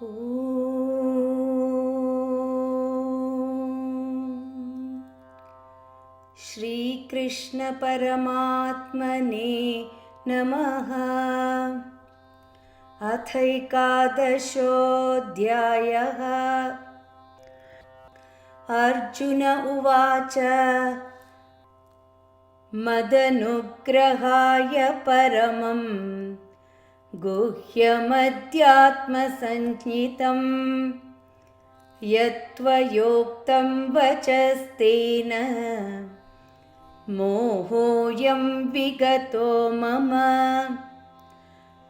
श्रीकृष्ण परमात्मने नमः। अथैकादशोऽध्यायः। अर्जुन उवाच मदनुग्रहाय परमं गुह्यमध्यात्मसञ्ज्ञितं यत्त्वयोक्तं वचस्तेन मोहोऽयं विगतो मम।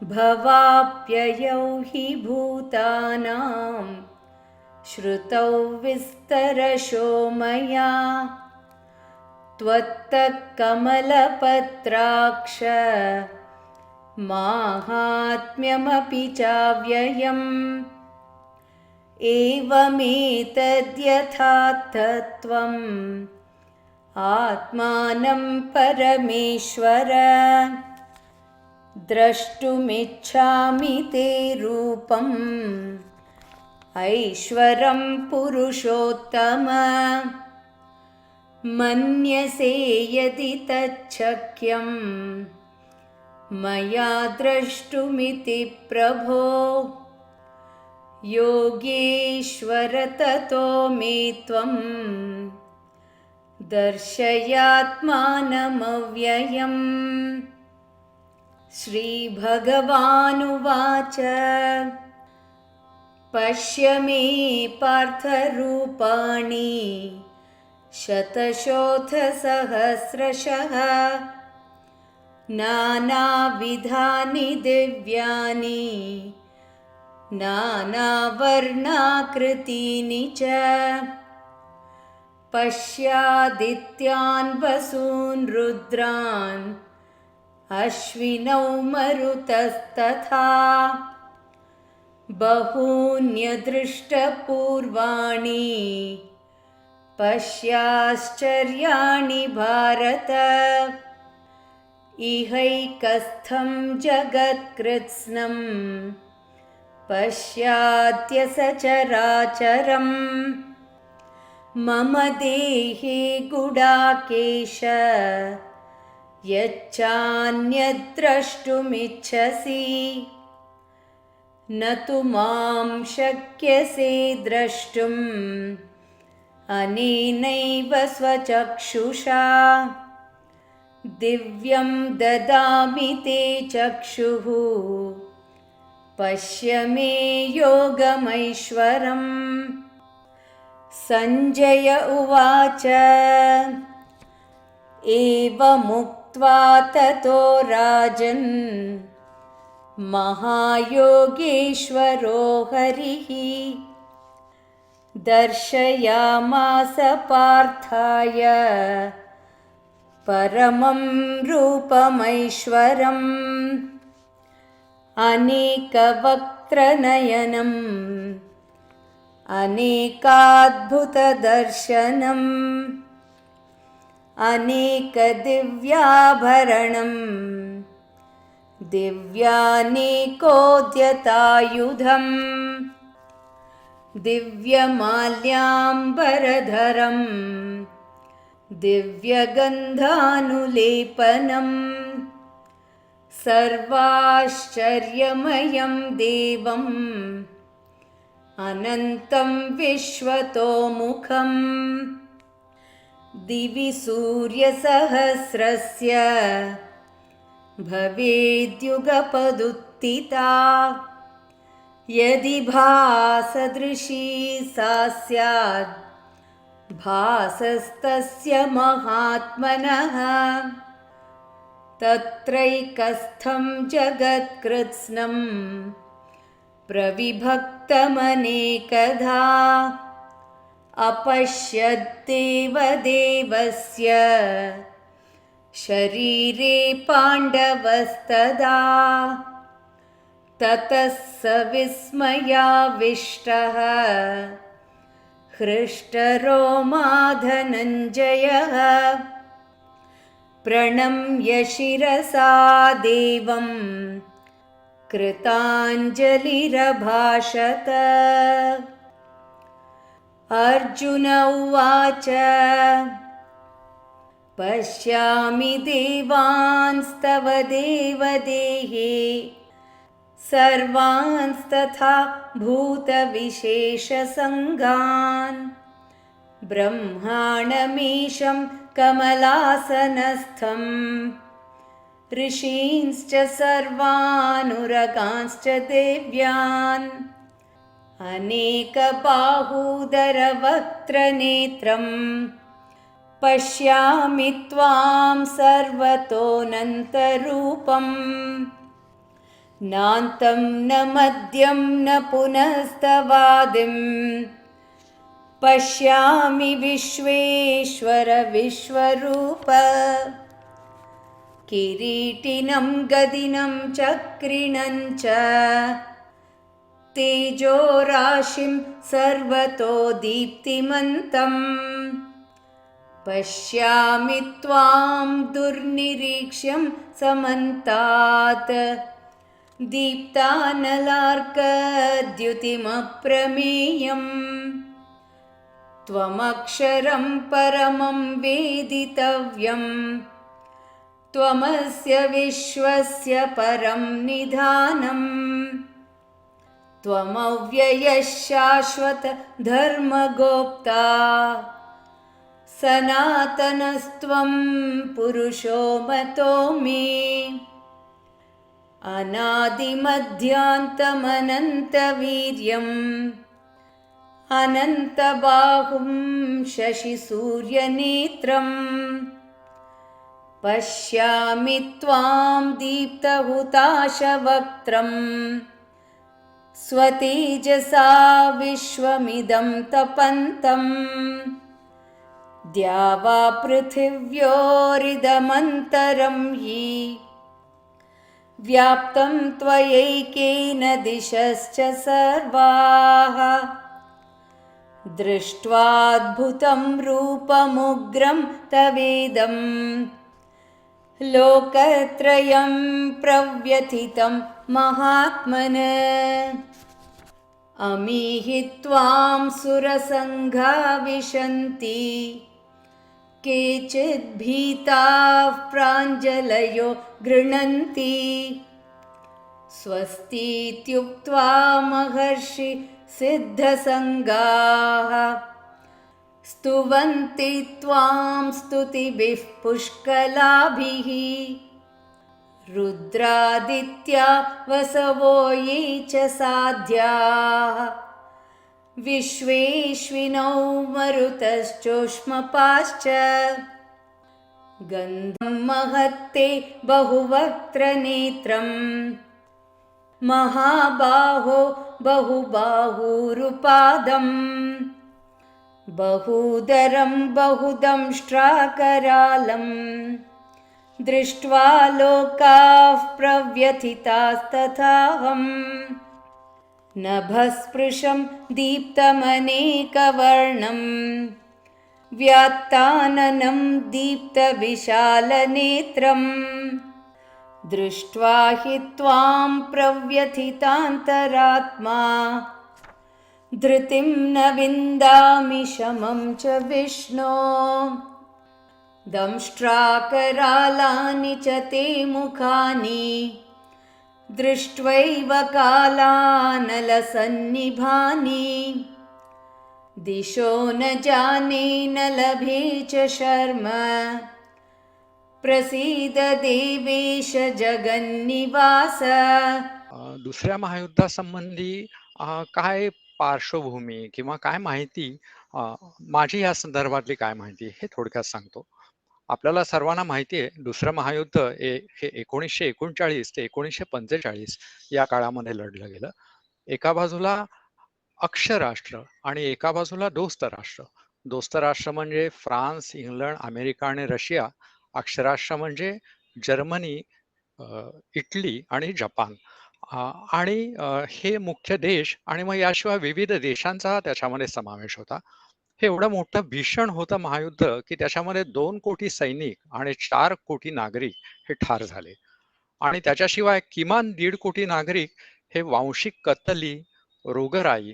भवाप्ययौ हि भूतानां श्रुतौ विस्तरशो मया त्वत्तः कमलपत्राक्ष माहात्म्यमपि चाव्ययम्। एवमेतद्यथा तत्त्वम् आत्मानं परमेश्वर द्रष्टुमिच्छामि ते रूपम् ऐश्वरं पुरुषोत्तम। मन्यसे यदि तच्छक्यं मया द्रष्टुमिति प्रभो योगेश्वर ततो मे त्वं दर्शयात्मानमव्ययम्। श्रीभगवानुवाच पश्य मे पार्थरूपाणि शतशोऽथसहस्रशः नानाविधानि दिव्यानि नानावर्णाकृतीनि च। पश्यादित्यान् वसून् रुद्रान् अश्विनौ मरुतस्तथा बहून्यदृष्टपूर्वाणि पश्याश्चर्याणि भारत। इहैकस्थं जगत्कृत्स्नं पश्याद्य सचराचरम्। मम देहे गुडाकेश यच्चान्यद्द्रष्टुमिच्छसि न तु मां शक्यसे द्रष्टुम् अनेनैव स्वचक्षुषा। दिव्यं ददामि ते चक्षुः पश्य मे योगमैश्वरम्। सञ्जय उवाच एवमुक्त्वा ततो राजन् महायोगेश्वरो हरिः दर्शयामास पार्थाय परमं रूपमैश्वरम्। अनेकवक्त्रनयनम् अनेकाद्भुतदर्शनम् अनेकदिव्याभरणम् दिव्यानेकोद्यतायुधम् दिव्यमाल्याम्बरधरम् दिव्यगन्धानुलेपनम् सर्वाश्चर्यमयं देवम् अनन्तं विश्वतोमुखम्। दिवि सूर्यसहस्रस्य भवेद्युगपदुत्थिता यदि भासदृशी सा स्यात् भासस्तस्य महात्मनः। तत्रैकस्थं जगत्कृत्स्नं प्रविभक्तमनेकधा अपश्यद्देवदेवस्य शरीरे पाण्डवस्तदा। ततः स विस्मयाविष्टः हृष्टरोमा धनञ्जयः प्रणम्य शिरसा देवं कृताञ्जलिरभाषत। अर्जुन उवाच पश्यामि देवांस्तव देवदेहे सर्वांस्तथा भूतविशेषसङ्गान् ब्रह्माणमीशं कमलासनस्थं ऋषींश्च सर्वानुरगांश्च देव्यान् अनेकबाहूदरवक्त्रनेत्रम् पश्यामि त्वां सर्वतोऽनन्तरूपम् नान्तं न मध्यं न पुनस्तवादिं पश्यामि विश्वेश्वर विश्वरूप। किरीटिनं गदिनं चक्रिणं च तेजोराशिं सर्वतो दीप्तिमन्तम् पश्यामि त्वां दुर्निरीक्ष्यं समन्तात् दीप्तानलार्कद्युतिमप्रमेयम् त्वमक्षरं परमं वेदितव्यं त्वमस्य विश्वस्य परं निधानम् त्वमव्ययः शाश्वत धर्मगोप्ता सनातनस्त्वं पुरुषो मतो मे अनादिमध्यान्तमनन्तवीर्यम् अनन्तबाहुं शशिसूर्यनेत्रम् पश्यामि त्वां दीप्तहुताशवक्त्रम् स्वतेजसा विश्वमिदं तपन्तम् द्यावा पृथिव्योरिदमन्तरं हि व्याप्तं त्वयैकेन दिशश्च सर्वाः दृष्ट्वाद्भुतं रूपमुग्रं तवेदं लोकत्रयं प्रव्यथितं महात्मन। अमीहि त्वां सुरसङ्घा विशन्ति केचिद्भीताः प्राञ्जलयो गृह्णन्ति स्वस्तीत्युक्त्वा महर्षि सिद्धसङ्गाः स्तुवन्ति त्वां स्तुतिभिः पुष्कलाभिः रुद्रादित्या वसवो ये च साध्याः विश्वेश्विनौ मरुतश्चोष्मपाश्च गन्धं महत्ते बहुवक्त्रनेत्रम् महाबाहो बहुबाहूरुपादम् बहूदरं बहुदंष्ट्राकरालम् दृष्ट्वा लोकाः प्रव्यथितास्तथाहम् नभस्पृशं दीप्तमनेकवर्णं व्यात्ताननं दीप्तविशालनेत्रम् दृष्ट्वा हि त्वां प्रव्यथितान्तरात्मा धृतिं न विन्दामि शमं च विष्णो दंष्ट्राकरालानि च ते मुखानि दृष्ट्वैव कालानलसन्निभानि दिशो न जाने न लभे च शर्म प्रसीद देवेश जगन्निवास। दुसऱ्या महायुद्धासंबंधी काय पार्श्वभूमी किंवा काय माहिती, माझी या संदर्भातली काय माहिती हे थोडक्यात सांगतो. आपल्याला सर्वांना माहिती आहे, दुसरं महायुद्ध हे 1939 ते 1945 या काळामध्ये लढलं गेलं. एका बाजूला अक्षराष्ट्र आणि एका बाजूला दोस्त राष्ट्र. दोस्त राष्ट्र म्हणजे फ्रान्स, इंग्लंड, अमेरिका आणि रशिया. अक्षराष्ट्र म्हणजे जर्मनी, इटली आणि जपान. आणि हे मुख्य देश आणि मग याशिवाय विविध देशांचा त्याच्यामध्ये समावेश होता. हे एवढं मोठं भीषण होतं महायुद्ध की त्याच्यामध्ये 2 कोटी सैनिक आणि 4 कोटी नागरिक हे ठार झाले. आणि त्याच्याशिवाय किमान 1.5 कोटी नागरिक हे वांशिक कत्तली, रोगराई,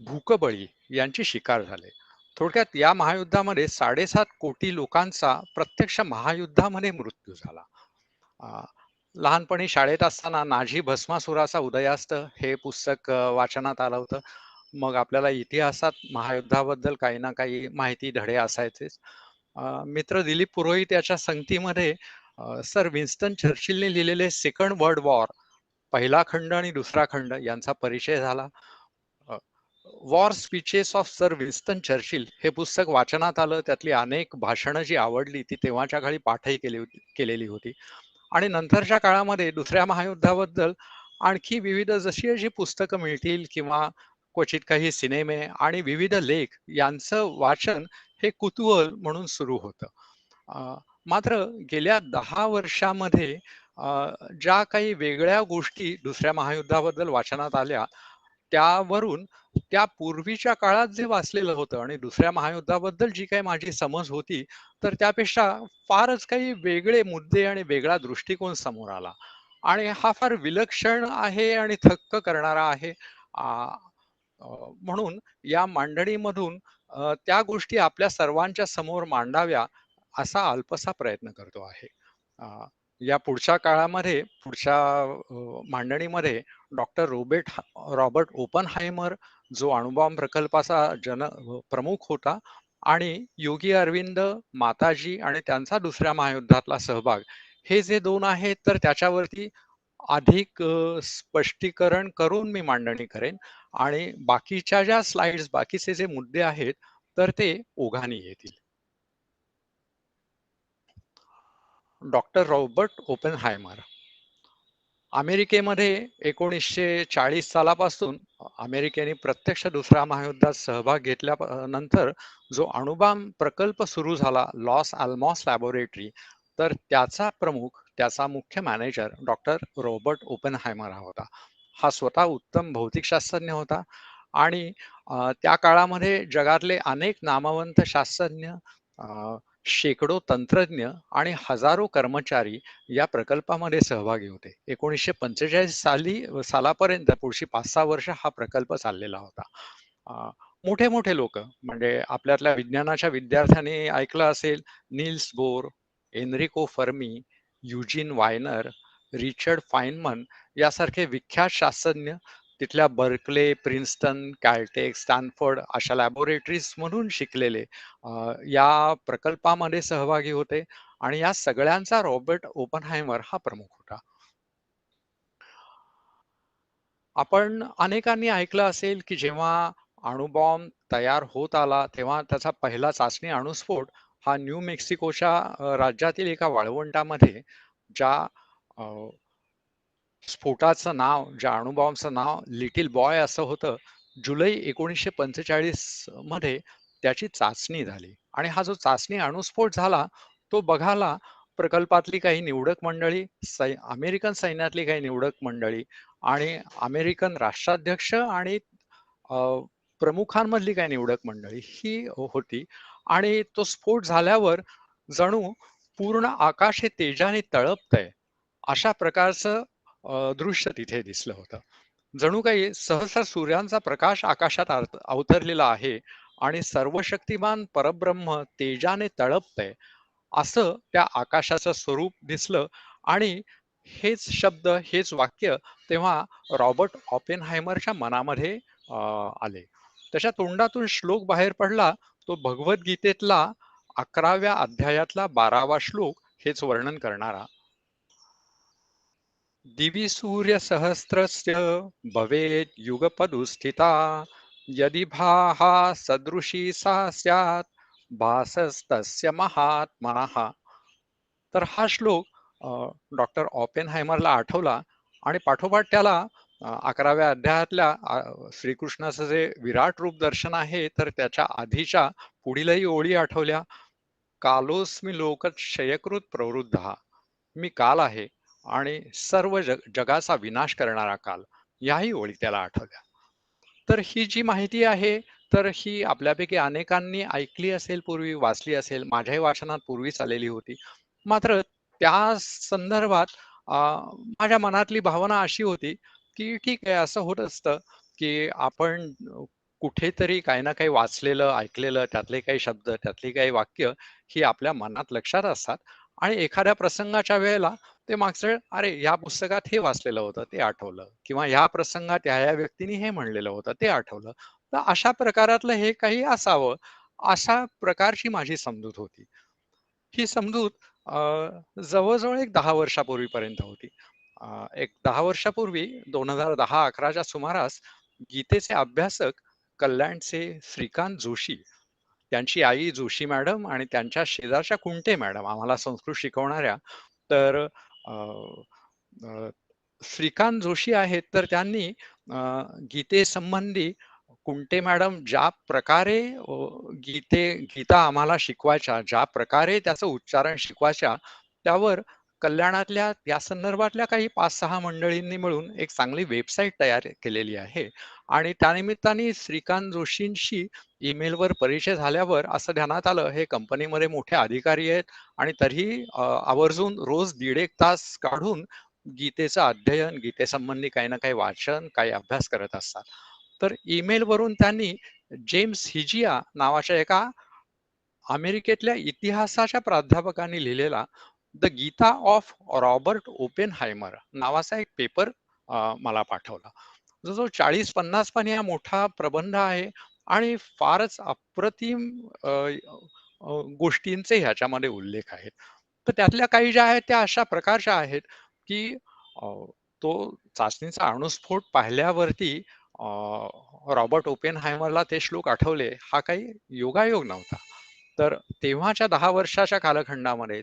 भूकबळी यांची शिकार झाले. थोडक्यात या महायुद्धामध्ये 7.5 कोटी लोकांचा प्रत्यक्ष महायुद्धामध्ये मृत्यू झाला. अ, लहानपणी शाळेत असताना नाझी भस्मासुराचा उदयास्त हे पुस्तक वाचनात आलं होतं. मग आपल्याला इतिहासात महायुद्धाबद्दल काही ना काही माहिती धडे असायचेच. मित्र दिलीप पुरोहित याच्या संगतीमध्ये सर विन्स्टन चर्चिलने लिहिलेले सेकंड वर्ल्ड वॉर पहिला खंड आणि दुसरा खंड यांचा परिचय झाला. War speeches of sir Winston Churchill हे पुस्तक वाचनात आलं. त्यातली अनेक भाषणं जी आवडली ती तेव्हाच्या काळी पाठही केलेली होती. आणि नंतरच्या काळामध्ये दुसऱ्या महायुद्धाबद्दल आणखी विविध जशी अशी पुस्तकं मिळतील किंवा क्वचित काही सिनेमे आणि विविध लेख यांचं वाचन हे कुतूहल म्हणून सुरू होतं. अ, मात्र गेल्या 10 वर्षामध्ये ज्या काही वेगळ्या गोष्टी दुसऱ्या महायुद्धाबद्दल वाचनात आल्या, त्यावरून त्या पूर्वीच्या काळात जे वाचलेलं होतं आणि दुसऱ्या महायुद्धाबद्दल जी काही माझी समज होती, तर त्यापेक्षा फारच काही वेगळे मुद्दे आणि वेगळा दृष्टिकोन समोर आला. आणि हा फार विलक्षण आहे आणि थक्क करणारा आहे. आ, म्हणून या मांडणीमधून त्या गोष्टी आपल्या सर्वांच्या समोर मांडाव्या असा अल्पसा प्रयत्न करतो आहे. अ, या पुढच्या काळामध्ये पुढच्या मांडणीमध्ये डॉक्टर रॉबर्ट ओपनहायमर जो अणुबॉम्ब प्रकल्पाचा प्रमुख होता आणि योगी अरविंद, माताजी आणि त्यांचा दुसऱ्या महायुद्धातला सहभाग हे जे 2 आहेत, तर त्याच्यावरती अधिक स्पष्टीकरण करून मी मांडणी करेन आणि बाकीच्या ज्या स्लाइड्स, बाकीचे जे मुद्दे आहेत, तर ते ओघाने येतील. डॉक्टर रॉबर्ट ओपेनहायमर अमेरिकेमध्ये 1940 सालापासून अमेरिकेने प्रत्यक्ष दुसऱ्या महायुद्धात सहभाग घेतल्यानंतर जो अणुबॉम्ब प्रकल्प सुरू झाला लॉस आल्मॉस लॅबोरेटरी, तर त्याचा प्रमुख, त्याचा मुख्य मॅनेजर डॉक्टर रॉबर्ट ओपेनहायमर हा होता. हा स्वतः उत्तम भौतिकशास्त्रज्ञ होता आणि त्या काळामध्ये जगातले अनेक नामवंत शास्त्रज्ञ, शेकडो तंत्रज्ञ आणि हजारो कर्मचारी या प्रकल्पामध्ये सहभागी होते. 1945 सालापर्यंत पुढची 5-6 वर्ष हा प्रकल्प चाललेला होता. अ, मोठे-मोठे लोकं म्हणजे आपल्यातल्या विज्ञानाच्या विद्यार्थ्यांनी ऐकलं असेल Niels Bohr, Enrico Fermi, Eugene Wigner, Richard Feynman यासारखे विख्यात शास्त्रज्ञ तिथल्या बर्कले, प्रिन्स्टन, कॅल्टेक, स्टॅनफोर्ड अशा लॅबोरेटरीज मधून शिकलेले या प्रकल्पामध्ये सहभागी होते आणि या सगळ्यांचा रॉबर्ट ओपनहायमर हा प्रमुख होता. आपण अनेकांनी ऐकलं असेल, की जेव्हा अणुबॉम्ब तयार होत आला, तेव्हा त्याचा पहिला चाचणी अणुस्फोट हा न्यू मेक्सिकोच्या राज्यातील एका वाळवंटामध्ये ज्या अ, स्फोटाचं नाव, ज्या अणुबॉम्बचं नाव लिटिल बॉय असं होतं. जुलै 1945 मध्ये त्याची चाचणी झाली आणि हा जो चाचणी अणुस्फोट झाला, तो बघायला प्रकल्पातली काही निवडक मंडळी, अमेरिकन सैन्यातली काही निवडक मंडळी आणि अमेरिकन राष्ट्राध्यक्ष आणि अ, प्रमुखांमधली काही निवडक मंडळी ही होती आणि तो स्फोट झाल्यावर जणू पूर्ण आकाश हे तेजाने तळपतंय अशा प्रकारचं दृश्य तिथे दिसलं होतं. जणू काही सहसा सूर्याचा प्रकाश आकाशात अवतरलेला आहे आणि सर्वशक्तिमान परब्रह्म तेजाने तळपतंय असं त्या आकाशाचं स्वरूप दिसलं आणि हेच शब्द, हेच वाक्य तेव्हा रॉबर्ट ऑपेनहायमरच्या मनामध्ये आले. त्याच्या तोंडातून श्लोक बाहेर पडला, तो भगवद्गीतेतला 11व्या अध्यायातला 12वा श्लोक हेच वर्णन करणारा. दिवि सूर्यसहस्रस्य भवेत् युगपदुस्थिता यदि भाः सदृशी सा स्यात् भासस्तस्य महात्मनः. तर हा श्लोक डॉक्टर ऑपेनहायमरला आठवला आणि पाठोपाठ त्याला 11व्या अध्यायातल्या श्रीकृष्णाचं जे विराट रूप दर्शन आहे, तर त्याच्या आधीच्या पुढीलही ओळी आठवल्या. कालोस्मि लोकक्षयकृत प्रवृद्धा. मी काल आहे आणि सर्व जगाचा विनाश करणारा काल. याही ओळी त्याला आठवल्या. तर ही जी माहिती आहे, तर ही आपल्यापैकी अनेकांनी ऐकली असेल पूर्वी, वाचली असेल. माझ्याही वाचनात पूर्वीच आलेली होती. मात्र त्या संदर्भात माझ्या मनातली भावना अशी होती, की ठीक आहे असं होत असतं, की आपण कुठेतरी काही ना काही वाचलेलं, ऐकलेलं, त्यातले काही शब्द, त्यातली काही वाक्य ही आपल्या मनात लक्षात असतात आणि एखाद्या प्रसंगाच्या वेळेला ते मागचं, "अरे, या पुस्तकात हे वाचलेलं होतं, ते आठवलं" किंवा "ह्या प्रसंगात ह्या-ह्या व्यक्तीने हे म्हणलेलं होतं, ते आठवलं." तर अशा प्रकारातलं हे काही असावं, अशा प्रकारची माझी समजूत होती. ही समजूत अ, जवळ-जवळ एक 10 वर्षापूर्वीपर्यंत होती. एक 10 वर्षापूर्वी 2010-11 च्या सुमारास गीतेचे अभ्यासक कल्याणचे श्रीकांत जोशी, त्यांची आई जोशी मॅडम आणि त्यांच्या शेजारच्या कुंटे मॅडम आम्हाला संस्कृत शिकवणाऱ्या. तर अ, अ, श्रीकांत जोशी आहेत, तर त्यांनी गीतेसंबंधी कुंटे मॅडम ज्या प्रकारे गीता आम्हाला शिकवायच्या, ज्या प्रकारे त्याचं उच्चारण शिकवायच्या, त्यावर कल्याणातल्या या संदर्भातल्या काही 5-6 मंडळींनी मिळून एक चांगली वेबसाईट तयार केलेली आहे. आणि त्यानिमित्ताने श्रीकांत जोशींशी ईमेलवर परिचय झाल्यावर असं ध्यानात आलं, हे कंपनीमध्ये मोठे अधिकारी आहेत आणि तरीही आवर्जून रोज 1.5 तास काढून गीतेचं अध्ययन, गीतेसंबंधी काही ना काही वाचन, काही अभ्यास करत असतात. तर ईमेलवरून त्यांनी जेम्स हिजिया नावाच्या एका अमेरिकेतल्या इतिहासाच्या प्राध्यापकांनी लिहिलेला the Gita of Robert Oppenheimer नावाचा एक पेपर मला पाठवला. जो जो 40-50 पानी मोठा प्रबंध आहे आणि फारच अप्रतिम अ, अ, गोष्टींचे ह्याच्यामध्ये उल्लेख आहेत. तर त्यातल्या काही ज्या आहेत त्या अशा प्रकारच्या आहेत, की अ, तो चाचणीचा अणुस्फोट पाहिल्यावरती अ, रॉबर्ट ओपेनहायमरला ते श्लोक आठवले, हा काही योगायोग नव्हता. तर तेव्हाच्या 10 वर्षाच्या कालखंडामध्ये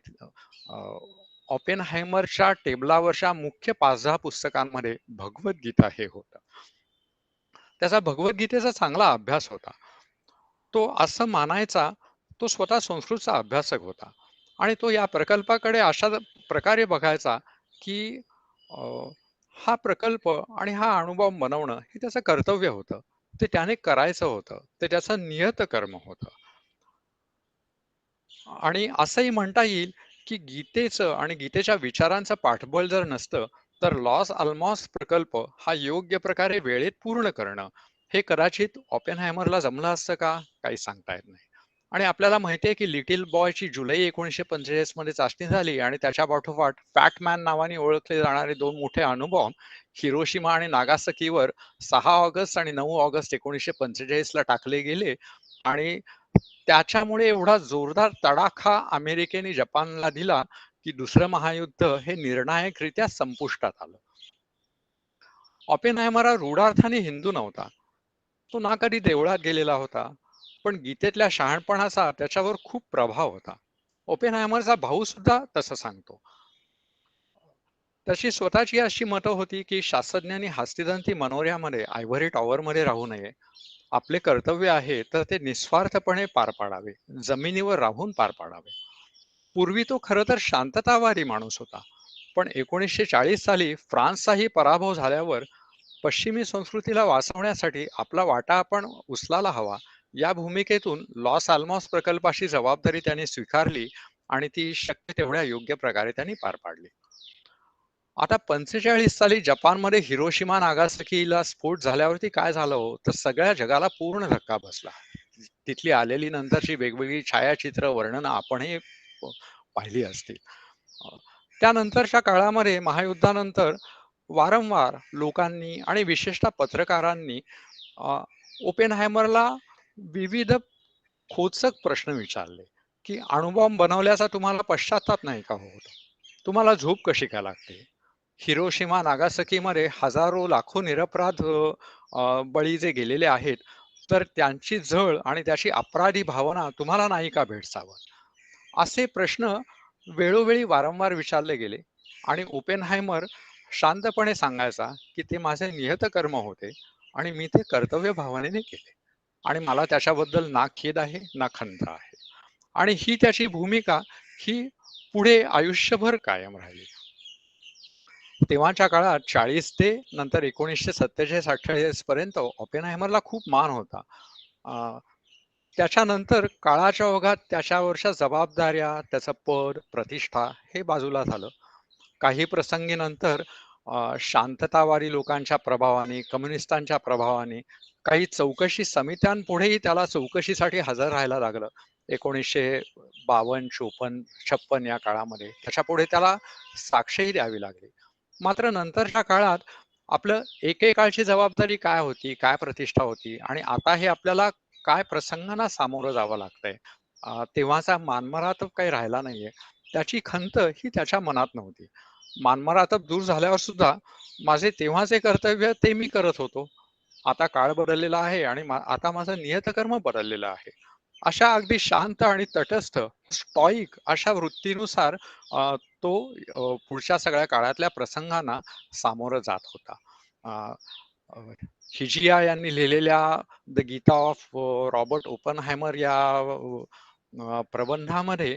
ऑपेनहायमरच्या टेबलावरच्या मुख्य 5-10 पुस्तकांमध्ये भगवद्गीता हे होतं. त्याचा भगवद्गीतेचा चांगला अभ्यास होता. तो असं मानायचा, तो स्वतः संस्कृतचा अभ्यासक होता आणि तो या प्रकल्पाकडे अशा प्रकारे बघायचा, की अ, हा प्रकल्प आणि हा अणुबॉम्ब बनवणं हे त्याचं कर्तव्य होतं. ते त्याने करायचं होतं. ते त्याचं नियतकर्म होतं. आणि असंही म्हणता येईल, की गीतेचं आणि गीतेच्या विचारांचं पाठबळ जर नसतं, तर लॉस आल्मॉस प्रकल्प हा योग्य प्रकारे वेळेत पूर्ण करणं, हे कदाचित ऑपेनहायमरला जमलं असतं का? काही सांगता येत नाही. आणि आपल्याला माहिती आहे, की लिटिल बॉयची जुलै 1945 मध्ये चाचणी झाली आणि त्याच्या पाठोपाठ फॅट मॅन नावाने ओळखले जाणारे 2 मोठे अणुबॉम्ब हिरोशिमा आणि नागासाकीवर 6 ऑगस्ट आणि 9 ऑगस्ट 1945 ला टाकले गेले आणि त्याच्यामुळे एवढा जोरदार तडाखा अमेरिकेने जपानला दिला, की दुसरं महायुद्ध हे निर्णायकरित्या संपुष्टात आलं. ऑपेनहायमर हा रूढार्थाने हिंदू नव्हता. तो ना कधी देवळात गेलेला होता, पण गीतेतल्या शहाणपणाचा त्याच्यावर खूप प्रभाव होता. ओपेनहायमरचा भाऊ सुद्धा तसं सांगतो. त्याची स्वतःची अशी मतं होती, की शास्त्रज्ञांनी हस्तिदंती मनोऱ्यामध्ये आयव्हरी टॉवरमध्ये राहू नये. आपले कर्तव्य आहे तर ते निस्वार्थपणे पार पाडावे, जमिनीवर राहून पार पाडावे. पूर्वी तो खरं तर शांततावादी माणूस होता, पण 1940 साली फ्रान्सचाही पराभव झाल्यावर पश्चिमी संस्कृतीला वाचवण्यासाठी आपला वाटा आपण उचलायला हवा, या भूमिकेतून लॉस आल्मॉस प्रकल्पाची जबाबदारी त्यांनी स्वीकारली आणि ती शक्य तेवढ्या योग्य प्रकारे त्यांनी पार पाडली. आता 45 साली जपानमध्ये हिरोशिमा नागासाकीला स्फोट झाल्यावरती काय झालं हो, तर सगळ्या जगाला पूर्ण धक्का बसला. तिथली आलेली नंतरची वेगवेगळी छायाचित्र वर्णनं आपणही पाहिली असतील. अ, त्यानंतरच्या काळामध्ये महायुद्धानंतर वारंवार लोकांनी आणि विशेषतः पत्रकारांनी अ, ओपेनहायमरला विविध खोचक प्रश्न विचारले, की अणुबॉम्ब बनवल्याचा तुम्हाला पश्चाताप नाही का होत? तुम्हाला झोप कशी काय लागते? हिरोशिमा नागासाकीमध्ये हजारो लाखो निरपराध बळी जे गेलेले आहेत, तर त्यांची झळ आणि त्याची अपराधी भावना तुम्हाला नाही का भेडसावत? असे प्रश्न वेळोवेळी वारंवार विचारले गेले आणि ओपेनहायमर शांतपणे सांगायचा, की ते माझे नियतकर्म होते आणि मी ते कर्तव्य भावनेने केले आणि मला त्याच्याबद्दल ना खेद आहे ना खंत आहे. आणि ही त्याची भूमिका ही पुढे आयुष्यभर कायम राहिली. तेव्हाच्या काळात 40 ते नंतर 1947-48 पर्यंत ओपेनहायमरला खूप मान होता. अ, त्याच्यानंतर काळाच्या ओघात त्याच्यावरच्या जबाबदाऱ्या, त्याचं पद, प्रतिष्ठा हे बाजूला झालं. काही प्रसंगी नंतर शांततावादी लोकांच्या प्रभावाने, कम्युनिस्टांच्या प्रभावाने काही चौकशी समित्यांपुढेही त्याला चौकशीसाठी हजर राहायला लागलं. 1952, 54, 56 या काळामध्ये त्याच्यापुढे त्याला साक्षही द्यावी लागली. मात्र नंतरच्या काळात आपलं एकेकाळची जबाबदारी काय होती, काय प्रतिष्ठा होती आणि आता हे आपल्याला काय प्रसंगांना सामोरं जावं लागतंय. तेव्हाचा मानमरातब काही राहिला नाहीये. त्याची खंत ही त्याच्या मनात नव्हती. मानमरातब दूर झाल्यावर सुद्धा माझे तेव्हाचे कर्तव्य ते मी करत होतो. आता काळ बदललेला आहे आणि आता माझं नियतकर्म बदललेलं आहे. अशा अगदी शांत आणि तटस्थ, स्टॉईक अशा वृत्तीनुसार तो पुढच्या सगळ्या काळातल्या प्रसंगांना सामोरं जात होता. अ, अ, हिजिया यांनी लिहिलेल्या the Gita of Robert Oppenheimer या प्रबंधामध्ये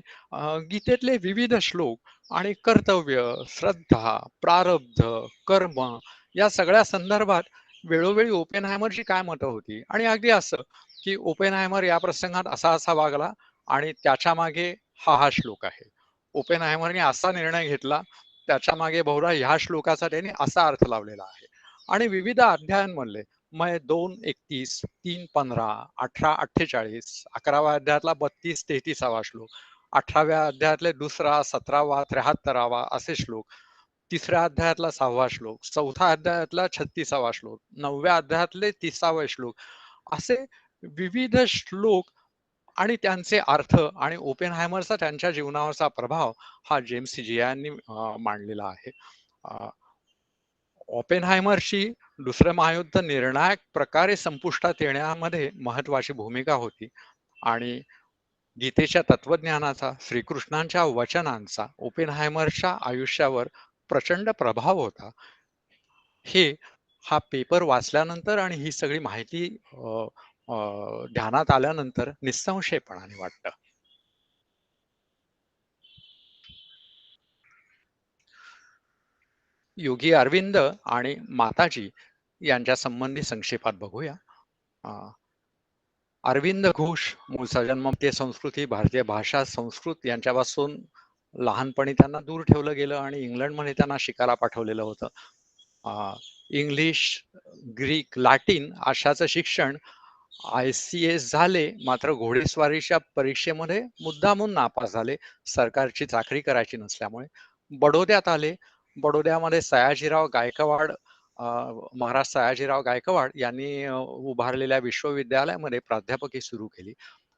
गीतेतले विविध श्लोक आणि कर्तव्य, श्रद्धा, प्रारब्ध, कर्म या सगळ्या संदर्भात वेळोवेळी ओपेनहायमरची काय मतं होती आणि अगदी असं की ओपेनहायमर या प्रसंगात असा असा वागला आणि त्याच्या मागे हा श्लोक आहे. ओपेनहायमरने असा निर्णय घेतला, त्याच्या मागे बहुधा ह्या श्लोकाचा त्यांनी असा अर्थ लावलेला आहे. आणि विविध अध्यायांमधले मग 2:31, 3:15, 18:48, 11व्या अध्यायातला 32-33 श्लोक, 18व्या अध्यायातले 2, 17वा, 73वा असे श्लोक, 3ऱ्या अध्यायातला 6वा श्लोक, 4थ्या अध्यायातला 36वा श्लोक, 9व्या अध्यायातले 30वे श्लोक असे विविध श्लोक आणि त्यांचे अर्थ आणि ओपेनहायमरचा त्यांच्या जीवनावरचा प्रभाव हा जेम्स हिजिया यांनी मांडलेला आहे. ओपेनहायमरची दुसरं महायुद्ध निर्णायक प्रकारे संपुष्टात येण्यामध्ये महत्वाची भूमिका होती आणि गीतेच्या तत्वज्ञानाचा, श्रीकृष्णांच्या वचनांचा ओपेनहायमरच्या आयुष्यावर प्रचंड प्रभाव होता. हे हा पेपर वाचल्यानंतर आणि ही सगळी माहिती अ, अ, ध्यानात आल्यानंतर निसंशयपणाने वाटतं. योगी अरविंद आणि माताजी यांच्या संबंधी संक्षेपात बघूया. अ, अरविंद घोष मूळचा जन्म भारतीय संस्कृती, भारतीय भाषा, संस्कृत यांच्यापासून लहानपणी त्यांना दूर ठेवलं गेलं आणि इंग्लंडमध्ये त्यांना शिकायला पाठवलेलं होतं. इंग्लिश, ग्रीक, लॅटिन अशाचं शिक्षण ICS झाले, मात्र घोडेस्वारीच्या परीक्षेमध्ये मुद्दामून नापास झाले. सरकारची चाकरी करायची नसल्यामुळे बडोद्यात आले. बडोद्यामध्ये सयाजीराव गायकवाड, महाराज सयाजीराव गायकवाड यांनी उभारलेल्या विश्वविद्यालयामध्ये प्राध्यापकी सुरू केली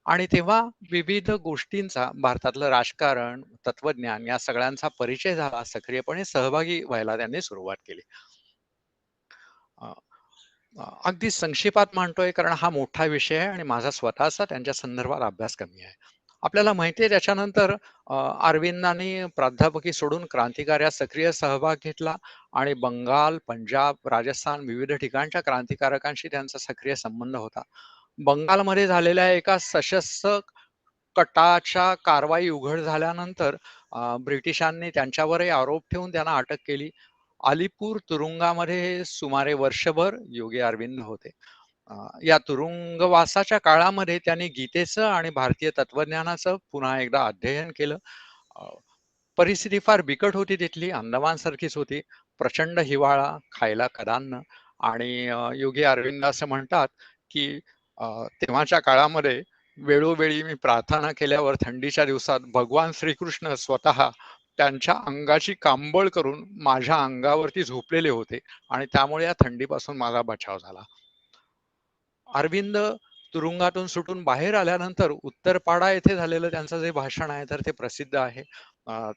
आणि तेव्हा विविध गोष्टींचा, भारतातलं राजकारण, तत्वज्ञान या सगळ्यांचा परिचय झाला. सक्रियपणे सहभागी व्हायला त्यांनी सुरुवात केली. अगदी संक्षेपात मांडतोय कारण हा मोठा विषय आहे आणि माझा स्वतःचा त्यांच्या संदर्भात अभ्यास कमी आहे. आपल्याला माहिती आहे त्याच्यानंतर अरविंदांनी प्राध्यापकी सोडून क्रांतिकार्यात सक्रिय सहभाग घेतला आणि बंगाल, पंजाब, राजस्थान विविध ठिकाणच्या क्रांतिकारकांशी त्यांचा सक्रिय संबंध होता. बंगालमध्ये झालेल्या एका सशस्त्र कटाच्या कारवाई उघड झाल्यानंतर ब्रिटिशांनी त्यांच्यावरही आरोप ठेवून त्यांना अटक केली. अलीपूर तुरुंगामध्ये सुमारे वर्षभर योगी अरविंद होते. या तुरुंगवासाच्या काळामध्ये त्यांनी गीतेचं आणि भारतीय तत्वज्ञानाचं पुन्हा एकदा अध्ययन केलं. अ, परिस्थिती फार बिकट होती तिथली, अंदमान सारखीच होती. प्रचंड हिवाळा, खायला कदान्न आणि योगी अरविंद असं म्हणतात की अ, तेव्हाच्या काळामध्ये वेळोवेळी मी प्रार्थना केल्यावर थंडीच्या दिवसात भगवान श्रीकृष्ण स्वतः त्यांच्या अंगाची कांबळ करून माझ्या अंगावरती झोपलेले होते आणि त्यामुळे या थंडीपासून माझा बचाव झाला. अरविंद तुरुंगातून सुटून बाहेर आल्यानंतर उत्तरपाडा येथे झालेलं त्यांचं जे भाषण आहे तर ते प्रसिद्ध आहे.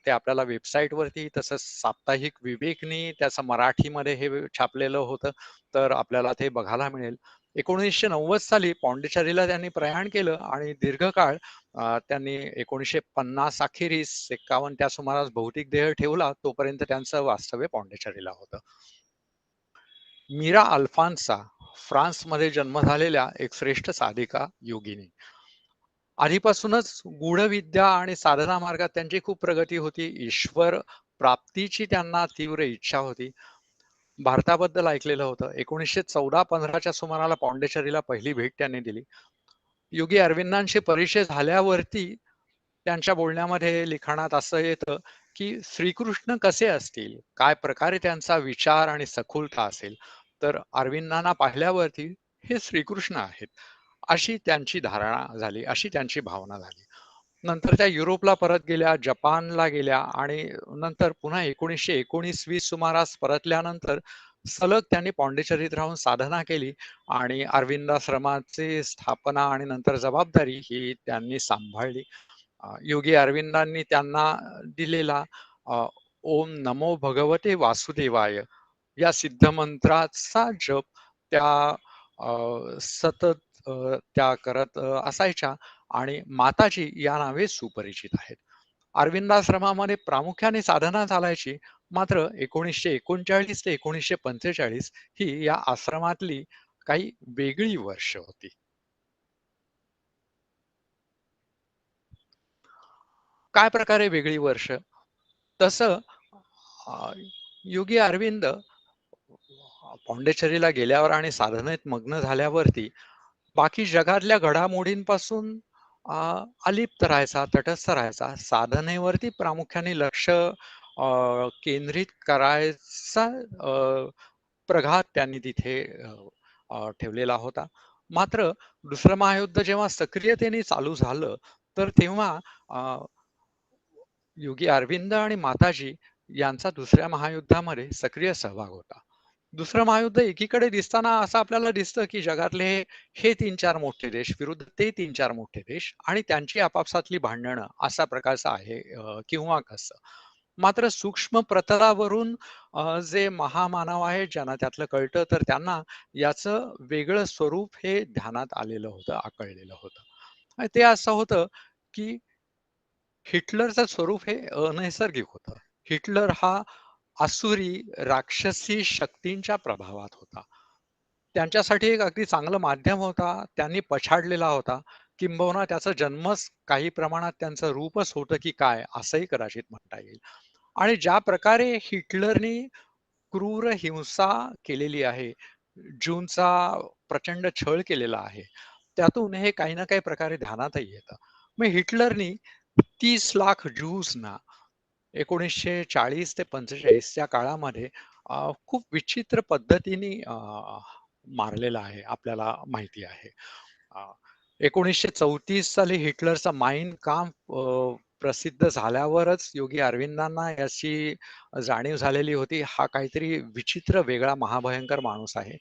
ते आपल्याला वेबसाईटवरती तसंच साप्ताहिक विवेकनी त्याचं मराठीमध्ये हे छापलेलं होतं, तर आपल्याला ते बघायला मिळेल. 1990 साली पॉंडिचेरीला त्यांनी प्रयाण केलं आणि दीर्घकाळ त्यांनी 1950 अखेरीस 51 त्या सुमारास भौतिक देह ठेवला. तोपर्यंत त्यांचं वास्तव्य पॉंडिचेरीला होतं. मीरा अल्फान्सा फ्रान्समध्ये जन्म झालेल्या एक श्रेष्ठ साधिका योगिनी. आधीपासूनच गूढविद्या आणि साधना मार्गात त्यांची खूप प्रगती होती. ईश्वर प्राप्तीची त्यांना तीव्र इच्छा होती. भारताबद्दल ऐकलेलं होतं. 1914-15च्या सुमाराला पॉंडिचेरीला पहिली भेट त्यांनी दिली. योगी अरविंदांशी परिचय झाल्यावरती त्यांच्या बोलण्यामध्ये, लिखाणात असं येतं की श्रीकृष्ण कसे असतील, काय प्रकारे त्यांचा विचार आणि सखोलता असेल, तर अरविंदांना पाहिल्यावरती हे श्रीकृष्ण आहेत, अशी त्यांची धारणा झाली, अशी त्यांची भावना झाली. नंतर त्या युरोपला परत गेल्या, जपानला गेल्या आणि नंतर पुन्हा 1919-20 सुमारास परतल्यानंतर सलग त्यांनी पॉंडिचेरीत राहून साधना केली आणि अरविंदाश्रमाची स्थापना आणि नंतर जबाबदारी ही त्यांनी सांभाळली. योगी अरविंदांनी त्यांना दिलेला अ, ओम नमो भगवते वासुदेवाय या सिद्धमंत्राचा जप त्या सतत त्या करत असायच्या आणि माताजी या नावे सुपरिचित आहेत. अरविंदाश्रमामध्ये प्रामुख्याने साधना चालायची. मात्र 1939 ते 1945 ही या आश्रमातली काही वेगळी वर्ष होती. काय प्रकारे वेगळी वर्ष? तसं अ, योगी अरविंद पॉंडिचेरीला गेल्यावर आणि साधनेत मग्न झाल्यावरती बाकी जगातल्या घडामोडींपासून अ, अलिप्त राहायचा, तटस्थ राहायचा. साधनेवरती प्रामुख्याने लक्ष केंद्रित करायचा प्रघात त्यांनी तिथे अ, अ, ठेवलेला होता. मात्र दुसरं महायुद्ध जेव्हा सक्रियतेने चालू झालं, तर तेव्हा अ, योगी अरविंद आणि माताजी यांचा दुसऱ्या महायुद्धामध्ये सक्रिय सहभाग होता. दुसरं महायुद्ध एकीकडे दिसताना असं आपल्याला दिसतं, की जगातले हे 3-4 मोठे देश विरुद्ध ते 3-4 मोठे देश आणि त्यांची आपापसातली भांडणं अशा प्रकारचं आहे किंवा कसं. मात्र सूक्ष्म प्रतलावरून जे महामानव आहेत ज्यांना त्यातलं कळतं, तर त्यांना याचं वेगळं स्वरूप हे ध्यानात आलेलं होतं, आकळलेलं होतं. आणि ते असं होतं, की हिटलरचं स्वरूप हे अनैसर्गिक होतं. हिटलर हा आसुरी, राक्षसी शक्तींच्या प्रभावात होता. त्यांच्यासाठी एक अगदी चांगलं माध्यम होता. त्यांनी पछाडलेला होता. किंबहुना त्याचा जन्मच काही प्रमाणात त्यांचं रूपच होतं की काय, असंही कदाचित म्हणता येईल. आणि ज्या प्रकारे हिटलरनी क्रूर हिंसा केलेली आहे, ज्यूंचा प्रचंड छळ केलेला आहे, त्यातून हे काही ना काही प्रकारे ध्यानातही येतं. मग हिटलरनी 30 लाख ज्यूजना 1940 ते 45 या काळामध्ये खूप विचित्र पद्धतीने मारलेलं आहे, आपल्याला माहिती आहे. अ, 1934 साली हिटलरचा माईन काम्फ प्रसिद्ध झाल्यावरच योगी अरविंदांना याची जाणीव झालेली होती, हा काहीतरी विचित्र वेगळा महाभयंकर माणूस आहे.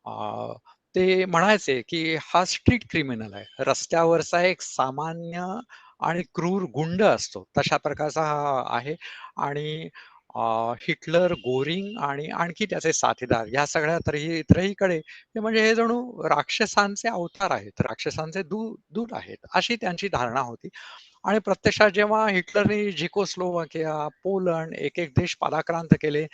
अ, ते म्हणायचे, की हा स्ट्रीट क्रिमिनल आहे. रस्त्यावरचा एक सामान्य आणि क्रूर गुंड असतो, तशा प्रकारचा हा आहे आणि हिटलर, गोरिंग आणि आणखी त्याचे साथीदार या सगळ्या त्रयीकडे ते म्हणजे हे जणू राक्षसांचे अवतार आहेत, राक्षसांचे दूत आहेत, अशी त्यांची धारणा होती. आणि प्रत्यक्षात जेव्हा हिटलरने झेकोस्लोवाकिया, पोलंड एक-एक देश पादाक्रांत केले,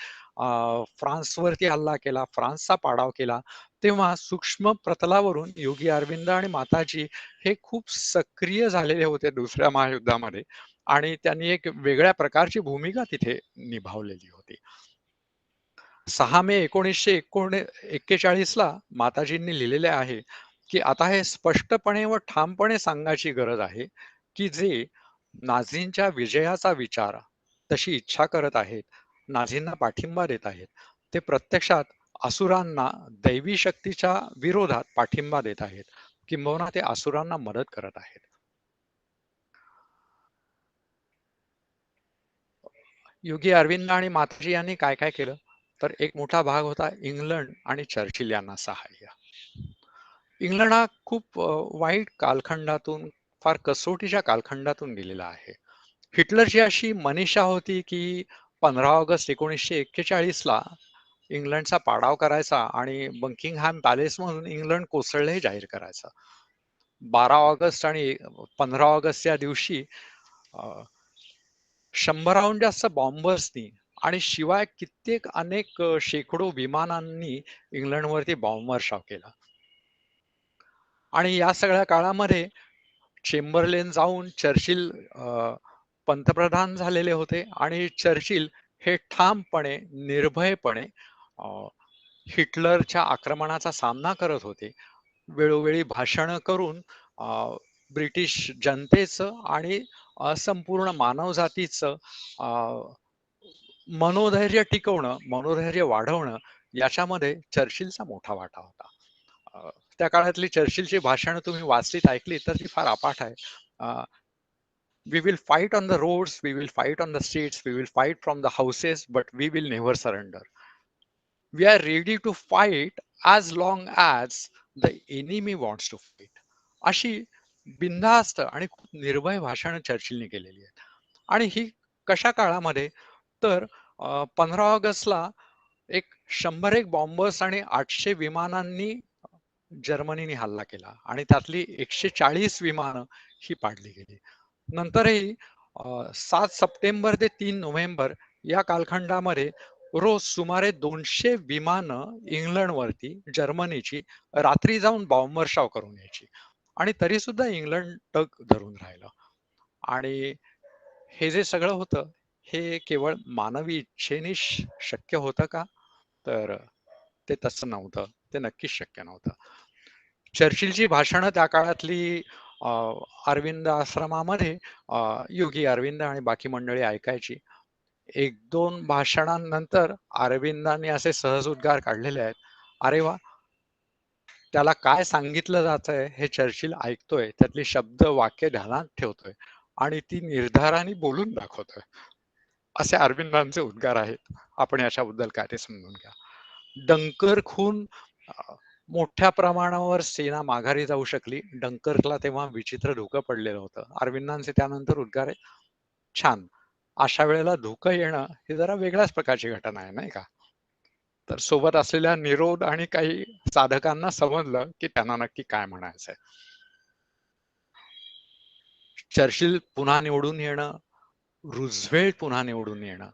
फ्रान्सवरती हल्ला केला, फ्रान्सचा पाडाव केला, तेव्हा सूक्ष्म प्रतलावरून योगी अरविंद आणि माताजी हे खूप सक्रिय झालेले होते दुसऱ्या महायुद्धामध्ये आणि त्यांनी एक वेगळ्या प्रकारची भूमिका तिथे निभावलेली होती. 6 मे 1941 ला माताजींनी लिहिलेले आहे, की आता हे स्पष्टपणे व ठामपणे सांगायची गरज आहे, की जे नाझींच्या विजयाचा विचार, तशी इच्छा करत आहेत, नाझींना पाठिंबा देत आहेत, ते प्रत्यक्षात असुरांना दैवी शक्तीच्या विरोधात पाठिंबा देत आहेत, किंबहुना ते असुरांना मदत करत आहेत. योगी अरविंद आणि माताजी यांनी काय-काय केलं? तर एक मोठा भाग होता इंग्लंड आणि चर्चिल यांना सहाय्य. इंग्लंड हा खूप वाईट कालखंडातून, फार कसोटीच्या कालखंडातून गेलेला आहे. हिटलरची अशी मनीषा होती, की 15 ऑगस्ट 1941 ला इंग्लंडचा पाडाव करायचा आणि बकिंगहॅम पॅलेसमधून इंग्लंड कोसळलं हे जाहीर करायचं. 12 ऑगस्ट आणि 15 ऑगस्ट या दिवशी 100 जास्त बॉम्बर्सनी आणि शिवाय कित्येक अनेक शेकडो विमानांनी इंग्लंडवरती बॉम्बवर्षाव केला. आणि या सगळ्या काळामध्ये चेंबरलेन जाऊन चर्चिल पंतप्रधान झालेले होते आणि चर्चिल हे ठामपणे, निर्भयपणे अ, हिटलरच्या आक्रमणाचा सामना करत होते. वेळोवेळी भाषणं करून ब्रिटिश जनतेचं आणि संपूर्ण मानवजातीचं मनोधैर्य टिकवणं, मनोधैर्य वाढवणं याच्यामध्ये चर्चिलचा मोठा वाटा होता. त्या काळातली चर्चिलची भाषणं तुम्ही वाचलीत, ऐकली तर ती फार अफाट आहे. We will fight on the roads, we will fight on the streets, we will fight from the houses, but we will never surrender. We are ready to fight as long as the enemy wants to fight. अशी बिनधास्त आणि खूप निर्भय भाषणं चर्चिलने केलेली आहेत. आणि ही कशा काळामध्ये, तर 15 ऑगस्टला एक 101 बॉम्बर्स आणि 800 विमानांनी जर्मनीने हल्ला केला आणि त्यातली 140 विमानं ही पाडली गेली. नंतरही 7 सप्टेंबर ते 3 नोव्हेंबर या कालखंडामध्ये रोज सुमारे 200 विमानं इंग्लंडवरती जर्मनीची रात्री जाऊन बॉम्बवर्षाव करून यायची आणि तरी सुद्धा इंग्लंड तग धरून राहिलं. आणि हे जे सगळं होतं हे केवळ मानवी इच्छेने शक्य होतं का? तर ते तसं नव्हतं. ते नक्कीच शक्य नव्हतं. चर्चिलची भाषणं त्या काळातली अरविंद आश्रमामध्ये योगी अरविंद आणि बाकी मंडळी ऐकायची. 1-2 भाषणांनंतर अरविंदांनी असे सहज उद्गार काढलेले आहेत. अरे वा, त्याला काय सांगितलं जातंय हे चर्चिल ऐकतोय, त्यातली शब्द वाक्य ध्यानात ठेवतोय आणि ती निर्धाराने बोलून दाखवतोय. असे अरविंदांचे उद्गार आहेत. आपण याच्याबद्दल काय ते समजून घ्या. डंकर्कहून मोठ्या प्रमाणावर सेना माघारी जाऊ शकली. डंकर्कला तेव्हा विचित्र धोकं पडलेलं होतं. अरविंदांचे त्यानंतर उद्गार आहेत, छान. अशा वेळेला धोकं येणं ही जरा वेगळ्याच प्रकारची घटना आहे, नाही का? तर सोबत असलेल्या निरोध आणि काही साधकांना समजलं की त्यांना नक्की काय म्हणायचंय. चर्चिल पुन्हा निवडून येणं, रुझवेल्ट पुन्हा निवडून येणं,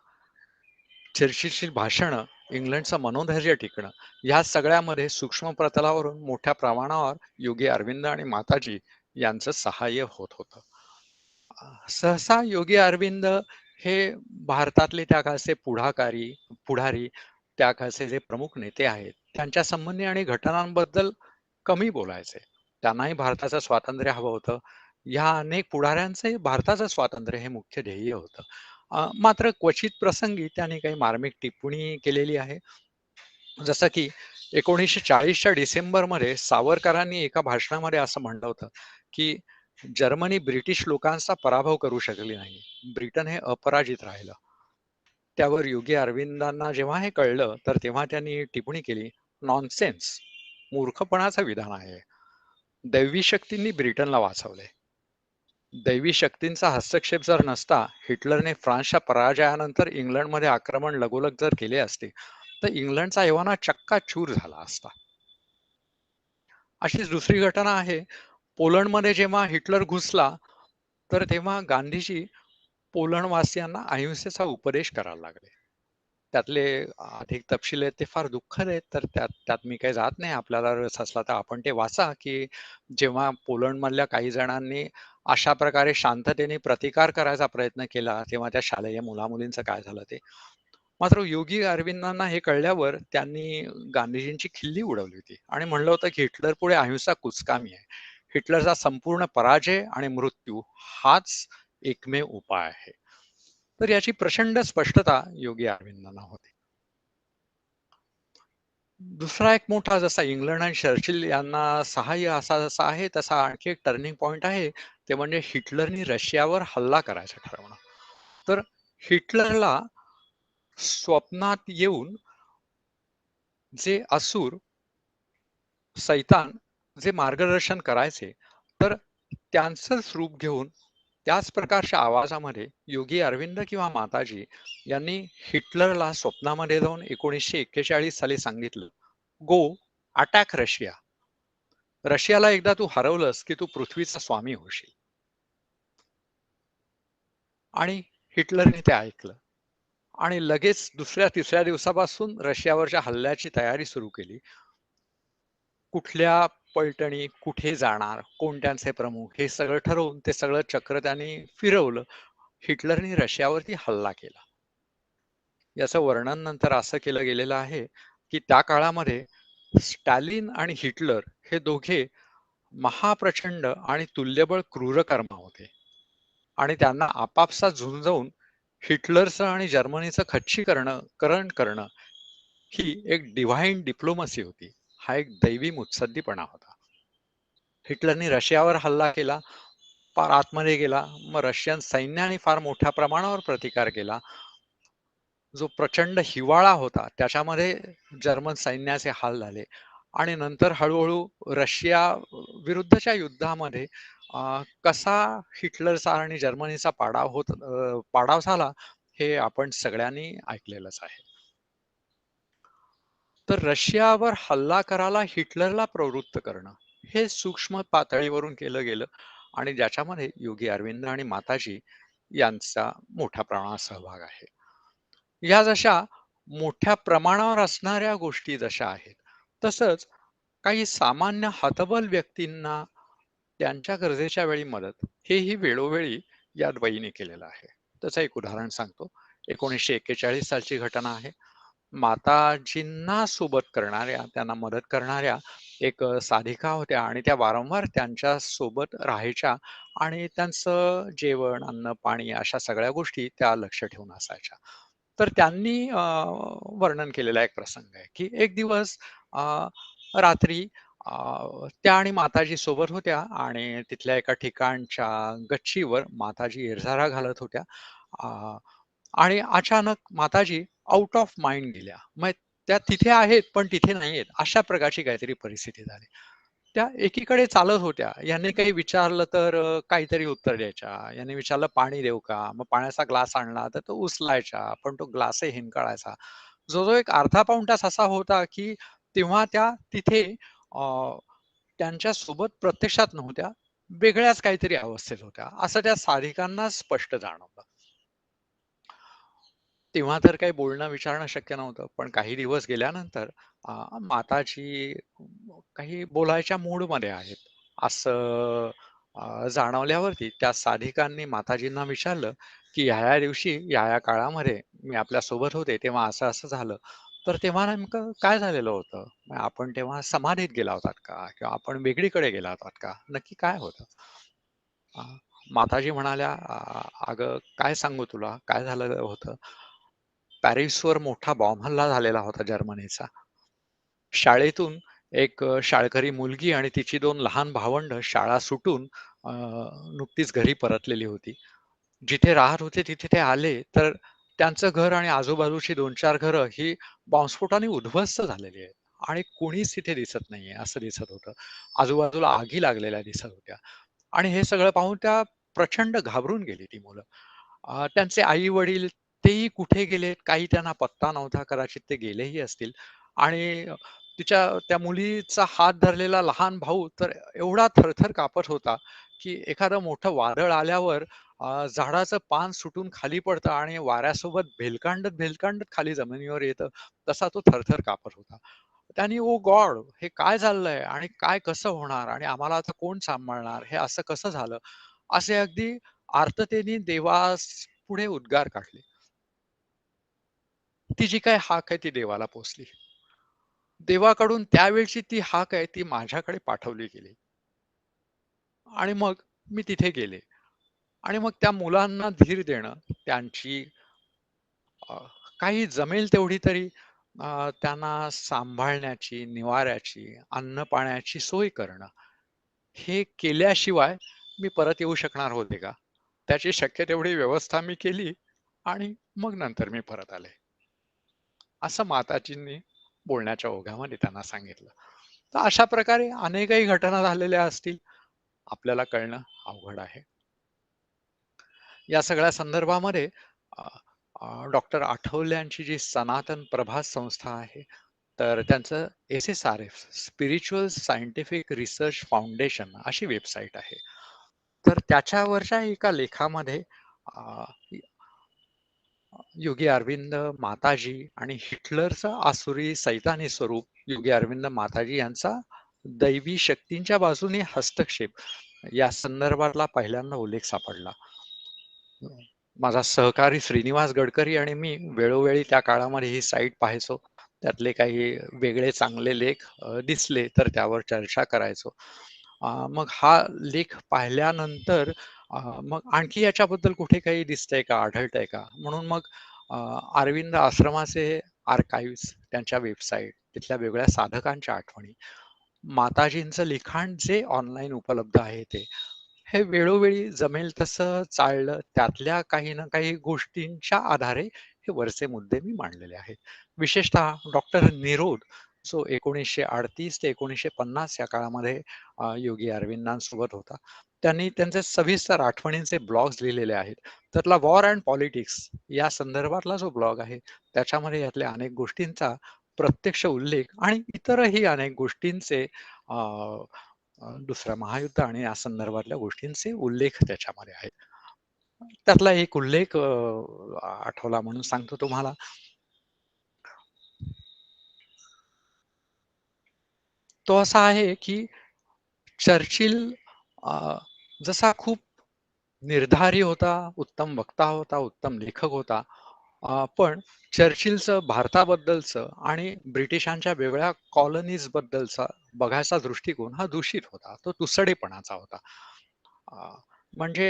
चर्चिलची भाषणं, इंग्लंडचं मनोधैर्य टिकणं, या सगळ्यामध्ये सूक्ष्म प्रतलावरून मोठ्या प्रमाणावर योगी अरविंद आणि माताजी यांचं सहाय्य होत होतं. सहसा योगी अरविंद हे भारतातले त्या काळचे पुढारी, त्या काळचे जे प्रमुख नेते आहेत, त्यांच्या संबंधी आणि घटनांबद्दल कमी बोलायचे. त्यांनाही भारताचं स्वातंत्र्य हवं होतं. ह्या अनेक पुढाऱ्यांचंही भारताचं स्वातंत्र्य हे मुख्य ध्येय होतं. मात्र क्वचित प्रसंगी त्यांनी काही मार्मिक टिप्पणी केलेली आहे. जसं की 1940च्या डिसेंबरमध्ये सावरकरांनी एका भाषणामध्ये असं म्हटलं होतं की जर्मनी ब्रिटिश लोकांचा पराभव करू शकली नाही. ब्रिटन हे अपराजित राहिलं. त्यावर योगी अरविंदांना जेव्हा हे कळलं तर तेव्हा त्यांनी टिप्पणी केली, नॉनसेन्स, मूर्खपणाचं विधान आहे. दैवी शक्तींनी ब्रिटनला वाचवले. दैवी शक्तींचा हस्तक्षेप जर नसता, हिटलरने फ्रान्सच्या पराजयानंतर इंग्लंडमध्ये आक्रमण लगोलग जर केले असते तर इंग्लंडचा एव्हाना चक्काचूर झाला असता. अशीच दुसरी घटना आहे. पोलंडमध्ये जेव्हा हिटलर घुसला तर तेव्हा गांधीजी पोलंडवासियांना अहिंसेचा उपदेश करायला लागले. त्यातले अधिक तपशील आहेत ते फार दुःखद आहेत, तर त्यात त्यात मी काही जात नाही. आपल्याला रस असला तर आपण ते वाचा, की जेव्हा पोलंडमधल्या काही जणांनी अशा प्रकारे शांततेने प्रतिकार करायचा प्रयत्न केला, तेव्हा त्या शालेय मुला-मुलींचं काय झालं ते. मात्र योगी अरविंदांना हे कळल्यावर त्यांनी गांधीजींची खिल्ली उडवली होती आणि म्हणलं होतं की हिटलर पुढे अहिंसा कुचकामी आहे. हिटलरचा संपूर्ण पराजय आणि मृत्यू हाच एकमेव उपाय आहे. तर याची प्रचंड स्पष्टता योगी अरविंदांना होती. दुसरा एक मोठा, जसा इंग्लंड आणि चर्चिल यांना सहाय्य असा जसा आहे, तसा आणखी एक टर्निंग पॉइंट आहे. ते म्हणजे हिटलरनी रशियावर हल्ला करायचं ठरवणं. तर हिटलरला स्वप्नात येऊन जे असुर, सैतान जे मार्गदर्शन करायचे, तर त्यांचंच रूप घेऊन त्याच प्रकारच्या आवाजामध्ये योगी अरविंद किंवा माताजी यांनी हिटलरला स्वप्नामध्ये जाऊन 1941 साली सांगितलं, गो अटॅक रशिया. रशियाला एकदा तू हरवलंस की तू पृथ्वीचा स्वामी होशील. आणि हिटलरने ते ऐकलं आणि लगेच दुसऱ्या तिसऱ्या दिवसापासून रशियावरच्या हल्ल्याची तयारी सुरू केली. कुठल्या पलटणी कुठे जाणार, कोण त्यांचे प्रमुख, हे सगळं ठरवून ते सगळं चक्र त्यांनी फिरवलं. हिटलरने रशियावरती हल्ला केला. याचं वर्णन नंतर असं केलं गेलेलं आहे की त्या काळामध्ये स्टॅलिन आणि हिटलर हे दोघे महाप्रचंड आणि तुल्यबळ क्रूरकर्म होते आणि त्यांना आपापसात झुंजवून हिटलरचं आणि जर्मनीचं करण करणं ही एक डिव्हाइन डिप्लोमसी होती. हा एक दैवी मुत्सद्दीपणा होता. हिटलरने रशियावर हल्ला केला, फार आतमध्ये गेला. मग रशियन सैन्याने फार मोठ्या प्रमाणावर प्रतिकार केला. जो प्रचंड हिवाळा होता त्याच्यामध्ये जर्मन सैन्याचे हाल झाले आणि नंतर हळूहळू रशिया विरुद्धच्या युद्धामध्ये कसा हिटलरचा आणि जर्मनीचा पाडाव झाला हे आपण सगळ्यांनी ऐकलेलंच आहे. तर रशियावर हल्ला करायला हिटलरला प्रवृत्त करणं हे सूक्ष्म पातळीवरून केलं गेलं आणि ज्याच्यामध्ये योगी अरविंद आणि माताजी यांचा मोठ्या प्रमाणात सहभाग आहे. या जशा मोठ्या प्रमाणावर असणाऱ्या गोष्टी जशा आहेत, तसंच काही सामान्य हतबल व्यक्तींना त्यांच्या गरजेच्या वेळी मदत हेही वेळोवेळी या बाईंनी केलेलं आहे. त्याचं एक उदाहरण सांगतो. 1941 सालची घटना आहे. माताजींना सोबत करणाऱ्या, त्यांना मदत करणाऱ्या एक साधिका होत्या आणि त्या वारंवार त्यांच्या सोबत राहायच्या आणि त्यांचं जेवण, अन्न, पाणी अशा सगळ्या गोष्टी त्या लक्ष ठेवून असायच्या. तर त्यांनी वर्णन केलेला एक प्रसंग आहे, की एक दिवस रात्री त्या आणि माताजी सोबत होत्या आणि तिथल्या एका ठिकाणच्या गच्चीवर माताजी इरझारा घालत होत्या. अ, आणि अचानक माताजी आउट ऑफ माइंड गेल्या. मग त्या तिथे आहेत, पण तिथे नाहीयेत. अशा प्रकारची काहीतरी परिस्थिती झाली. त्या एकीकडे चालत होत्या. याने काही विचारलं तर काहीतरी उत्तर द्यायच्या. याने विचारलं, "पाणी देऊ का?" मग पाण्याचा ग्लास आणला तर तो उचलायच्या, पण तो ग्लासही हिंकळायचा. जो एक अर्धा पाऊण तास असा होता, की तेव्हा त्या तिथे अ, त्यांच्या सोबत प्रत्यक्षात नव्हत्या. वेगळ्याच काहीतरी अवस्थेत होत्या. असं त्या साधिकांना स्पष्ट जाणवलं. तेव्हा तर काही बोलणं विचारणं शक्य नव्हतं. पण काही दिवस गेल्यानंतर माताजी काही बोलायच्या मूडमध्ये आहेत, असं जाणवल्यावरती त्या साधिकांनी माताजींना विचारलं, की ह्या-ह्या दिवशी, ह्या-ह्या काळामध्ये मी आपल्यासोबत होते, तेव्हा असं-असं झालं. तर तेव्हा नेमकं काय झालेलं होतं? मग आपण तेव्हा समाधीत गेला होतात का? किंवा आपण वेगळीकडे गेला होतात का? नक्की काय होतं? अ, माताजी म्हणाल्या, "अगं काय सांगू तुला, काय झालं होतं? पॅरिसवर मोठा बॉम्ब हल्ला झालेला होता जर्मनीचा. शाळेतून एक शाळकरी मुलगी आणि तिची 2 लहान भावंडं शाळा सुटून अ, नुकतीच घरी परतलेली होती. जिथे राहत होते तिथे ते आले, तर त्यांचं घर आणि आजूबाजूची 2-4 घरं ही बॉम्बस्फोटाने उद्ध्वस्त झालेली आहेत आणि कोणीच तिथे दिसत नाहीये असं दिसत होतं. आजूबाजूला आगी लागलेल्या दिसत होत्या आणि हे सगळं पाहून त्या प्रचंड घाबरून गेली ती मुलं. त्यांचे आई-वडील तेही कुठे गेलेत, काही त्यांना पत्ता नव्हता. कदाचित ते गेलेही असतील आणि त्या मुलीचा हात धरलेला लहान भाऊ तर एवढा थरथर कापत होता, की एखादं मोठं वादळ आल्यावर झाडाचं पान सुटून खाली पडतं आणि वाऱ्यासोबत भेलकांडत खाली जमिनीवर येतं, तसा तो थरथर कापत होता. त्याने "ओह गॉड! हे काय चाललंय आणि काय कसं होणार आणि आम्हाला आता कोण सांभाळणार? हे असं कसं झालं?" असे अगदी आर्ततेने देवास पुढे उद्गार काढले. ती जी काही हाक आहे ती देवाला पोहोचली. देवाकडून त्यावेळची ती हाक आहे ती माझ्याकडे पाठवली गेली आणि मग मी तिथे गेले आणि मग त्या मुलांना धीर देणं, त्यांची अ, काही जमेल तेवढी तरी त्यांना सांभाळण्याची, निवाऱ्याची, अन्न-पाण्याची सोय करणं, हे केल्याशिवाय मी परत येऊ शकणार होते का? त्याची शक्य तेवढी व्यवस्था मी केली आणि मग नंतर मी परत आले. असं माताजींनी बोलण्याच्या ओघामध्ये त्यांना सांगितलं. तर अशा प्रकारे अनेकही घटना झालेल्या असतील. आपल्याला कळणं अवघड आहे. या सगळ्या संदर्भामध्ये अ, डॉक्टर आठवल्यांची जी सनातन प्रभात संस्था आहे, तर त्यांचं SSRF spiritual scientific research foundation अशी वेबसाईट आहे. तर त्याच्यावरच्या एका लेखामध्ये अ, योगी अरविंद माताजी आणि हिटलरचं आसुरी सैतानी स्वरूप योगी अरविंद माताजी यांचा दैवी शक्तींच्या बाजूने हस्तक्षेप या संदर्भातला पहिल्यांदा उल्लेख सापडला. माझा सहकारी श्रीनिवास गडकरी आणि मी वेळोवेळी त्या काळामध्ये ही साईट पाहायचो. त्यातले काही वेगळे चांगले लेख दिसले तर त्यावर चर्चा करायचो. मग हा लेख पाहिल्यानंतर मग आणखी याच्याबद्दल कुठे काही दिसतंय का, आढळतंय का? म्हणून मग अ, अरविंद आश्रमाचे आर्काइव्हज, त्यांच्या वेबसाईट, तिथल्या वेगळ्या साधकांच्या आठवणी, माताजींचं लिखाण जे ऑनलाईन उपलब्ध आहे ते, हे वेळोवेळी जमेल तसं चाळलं. त्यातल्या काही ना काही गोष्टींच्या आधारे हे वरचे मुद्दे मी मांडलेले आहेत. विशेषतः डॉक्टर निरोध, जो 1938 ते 1950 या काळामध्ये योगी अरविंदांसोबत होता. त्यांनी त्यांचे सविस्तर आठवणींचे ब्लॉग्स लिहिलेले आहेत. त्यातला वॉर अँड पॉलिटिक्स या संदर्भातला जो ब्लॉग आहे, त्याच्यामध्ये यातल्या अनेक गोष्टींचा प्रत्यक्ष उल्लेख आणि इतरही अनेक गोष्टींचे अ, दुसऱ्या महायुद्ध आणि या संदर्भातल्या गोष्टींचे उल्लेख त्याच्यामध्ये आहेत. त्यातला एक उल्लेख आठवला म्हणून सांगतो तुम्हाला. तो असा आहे, की चर्चिल अ, जसा खूप निर्धारी होता, उत्तम वक्ता होता, उत्तम लेखक होता. पण चर्चिलचं भारताबद्दलचं आणि ब्रिटिशांच्या वेगळ्या कॉलनीज बद्दलचा बघायचा दृष्टिकोन हा दूषित होता. तो तुसडेपणाचा होता. अ, म्हणजे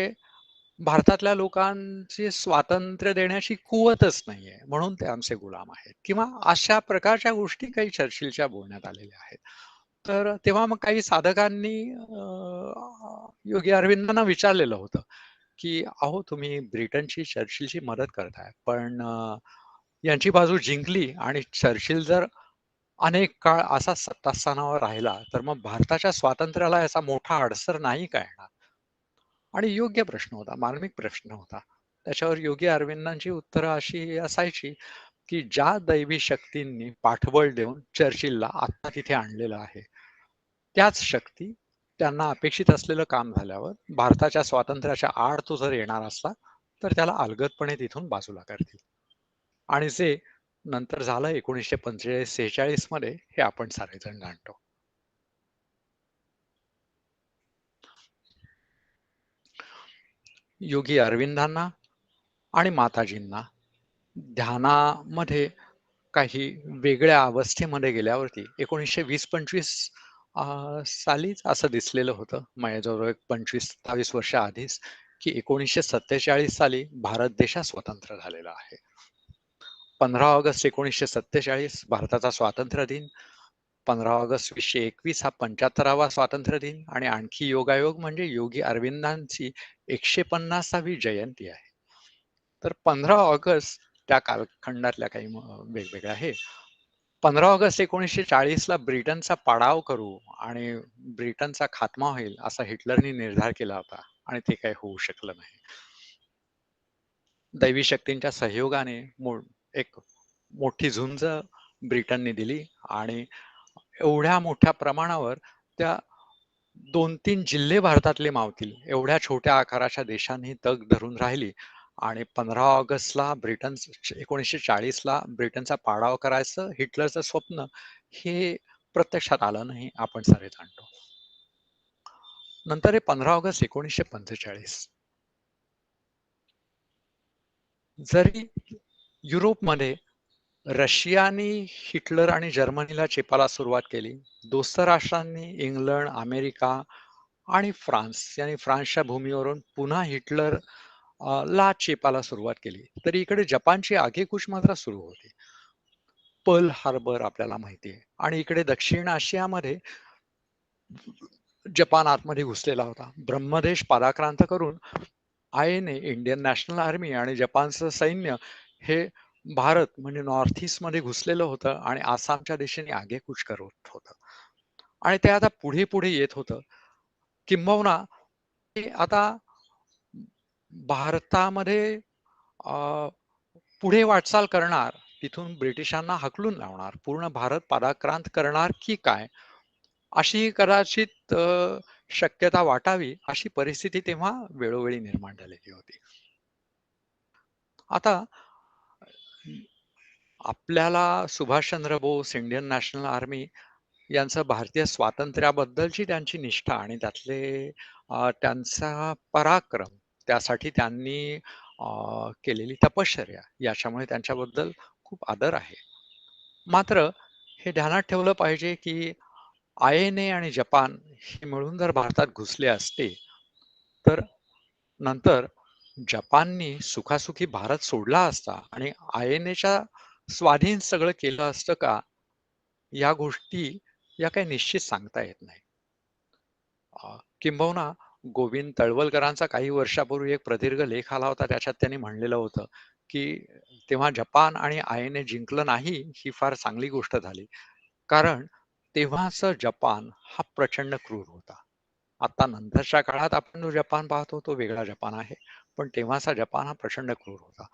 भारतातल्या लोकांचे स्वातंत्र्य देण्याची कुवतच नाहीये, म्हणून ते आमचे गुलाम आहेत किंवा अशा प्रकारच्या गोष्टी काही चर्चिलच्या बोलण्यात आलेल्या आहेत. तर तेव्हा मग काही साधकांनी योगी अरविंदांना विचारलेलं होतं, की "अहो, तुम्ही ब्रिटनची, चर्चिलची मदत करताय, पण यांची बाजू जिंकली आणि चर्चिल जर अनेक काळ असा सत्तास्थानावर राहिला, तर मग भारताच्या स्वातंत्र्याला याचा मोठा अडसर नाही का येणार?" आणि योग्य प्रश्न होता, मार्मिक प्रश्न होता. त्याच्यावर योगी अरविंदांची उत्तरं अशी असायची, की ज्या दैवी शक्तींनी पाठबळ देऊन चर्चिलला आत्ता तिथे आणलेलं आहे, त्याच शक्ती त्यांना अपेक्षित असलेलं काम झाल्यावर भारताच्या स्वातंत्र्याच्या आड तो जर येणार असला, तर त्याला अलगदपणे तिथून बाजूला करतील. आणि जे नंतर झालं 1945-46 मध्ये हे आपण सारेजण जाणतो. योगी अरविंदांना आणि माताजींना ध्यानामध्ये काही वेगळ्या अवस्थेमध्ये गेल्यावरती 1920-25 सालीच असं दिसलेलं होतं. माझ्याजवळ एक 25-27 वर्ष आधीच, की 1947 साली भारत देश हा स्वतंत्र झालेला आहे. 15 ऑगस्ट 1947 भारताचा स्वातंत्र्य दिन. 15 ऑगस्ट 2021 हा 75वा स्वातंत्र्य दिन आणि आणखी योगायोग म्हणजे योगी अरविंदांची 150वी जयंती आहे. तर 15 ऑगस्ट त्या कालखंडातल्या काही वेगवेगळ्या आहे. 15 ऑगस्ट 1940ला ब्रिटनचा पाडाव करू आणि ब्रिटनचा खात्मा होईल असा हिटलरनी निर्धार केला होता आणि ते काही होऊ शकलं नाही. दैवी शक्तींच्या सहयोगाने एक मोठी झुंज ब्रिटनने दिली आणि एवढ्या मोठ्या प्रमाणावर त्या 2-3 जिल्हे भारतातले मावतील एवढ्या छोट्या आकाराच्या देशांनी तग धरून राहिली आणि 15 ऑगस्टला 1940ला ब्रिटनचा पाडाव करायचं हिटलरचं स्वप्न हे प्रत्यक्षात आलं नाही, आपण सारे जाणतो. नंतर हे 15 ऑगस्ट 1945 जरी युरोपमध्ये रशियाने हिटलर आणि जर्मनीला चेपाला सुरुवात केली. दोस्त राष्ट्रांनी इंग्लंड, अमेरिका आणि फ्रान्स यांनी फ्रान्सच्या भूमीवरून पुन्हा हिटलर ला चेपाला सुरुवात केली. तर इकडे जपानची आगेकूच मात्र सुरू होती. पर्ल हार्बर आपल्याला माहिती आहे आणि इकडे दक्षिण आशियामध्ये जपान आतमध्ये घुसलेला होता. ब्रह्मदेश पादाक्रांत करून आयएनए, इंडियन नॅशनल आर्मी आणि जपानचं सैन्य हे भारत म्हणजे नॉर्थ ईस्टमध्ये घुसलेलं होतं आणि आसामच्या दिशेने आगेकूच करत होतं. आणि ते आता पुढे-पुढे येत होतं. किंबहुना ते आता भारतामध्ये अ, पुढे वाटचाल करणार, तिथून ब्रिटिशांना हाकलून लावणार, पूर्ण भारत पादाक्रांत करणार की काय? अशी कदाचित शक्यता वाटावी, अशी परिस्थिती तेव्हा वेळोवेळी निर्माण झालेली होती. आता आपल्याला Subhashchandra Bose, Indian National Army यांचं भारतीय स्वातंत्र्याबद्दलची त्यांची निष्ठा आणि त्यातले त्यांचा पराक्रम, त्यासाठी त्यांनी केलेली तपश्चर्या याच्यामुळे त्यांच्याबद्दल खूप आदर आहे. मात्र हे ध्यानात ठेवलं पाहिजे, की INA आणि जपान हे मिळून जर भारतात घुसले असते, तर नंतर जपाननी सुखासुखी भारत सोडला असता आणि INAच्या स्वाधीन सगळं केलं असतं का? या गोष्टी या काही निश्चित सांगता येत नाही. किंबहुना गोविंद तळवलकरांचा काही वर्षापूर्वी एक प्रदीर्घ लेख आला होता. त्याच्यात त्यांनी म्हणलेलं होतं, की तेव्हा जपान आणि INA जिंकलं नाही, ही फार चांगली गोष्ट झाली. कारण तेव्हाचं जपान हा प्रचंड क्रूर होता. आता नंतरच्या काळात आपण जो जपान पाहतो तो वेगळा जपान आहे. पण तेव्हाचा जपान हा प्रचंड क्रूर होता.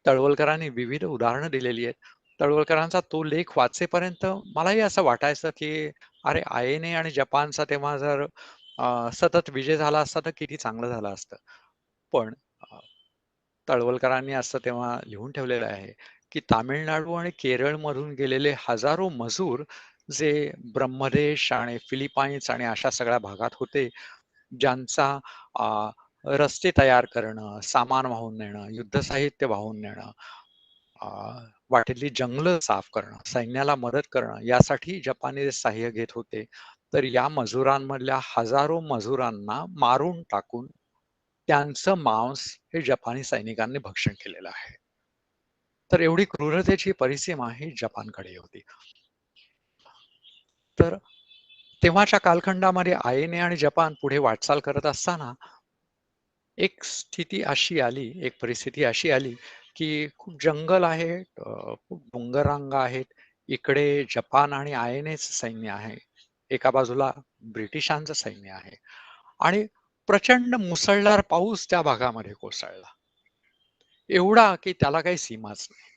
तळवलकरांनी विविध उदाहरणं दिलेली आहेत. तळवलकरांचा तो लेख वाचेपर्यंत मलाही असं वाटायचं, की अरे INA आणि जपानचा तेव्हा जर सतत विजय झाला असता तर किती चांगलं झालं असतं. पण अ, तळवलकरांनी असं तेव्हा लिहून ठेवलेलं आहे, की तामिळनाडू आणि केरळमधून गेलेले हजारो मजूर जे ब्रह्मदेश आणि फिलिपाईन्स आणि अशा सगळ्या भागात होते, ज्यांचा अ, रस्ते तयार करणं, सामान वाहून नेणं, युद्धसाहित्य वाहून नेणं, अ, वाटेतली जंगलं साफ करणं, सैन्याला मदत करणं, यासाठी जपानी सहाय्य घेत होते. तर या मजुरांमधल्या हजारो मजुरांना मारून टाकून त्यांचं मांस हे जपानी सैनिकांनी भक्षण केलेलं आहे. तर एवढी क्रूरतेची परिसीमा ही जपानकडे होती. तर तेव्हाच्या कालखंडामध्ये INA आणि जपान पुढे वाटचाल करत असताना एक स्थिती अशी आली, एक परिस्थिती अशी आली, की खूप जंगल आहे, खूप डोंगररांगा आहेत. इकडे जपान आणि INAचं सैन्य आहे. एका बाजूला ब्रिटिशांचं सैन्य आहे आणि प्रचंड मुसळधार पाऊस त्या भागामध्ये कोसळला. एवढा की त्याला काही सीमाच नाही.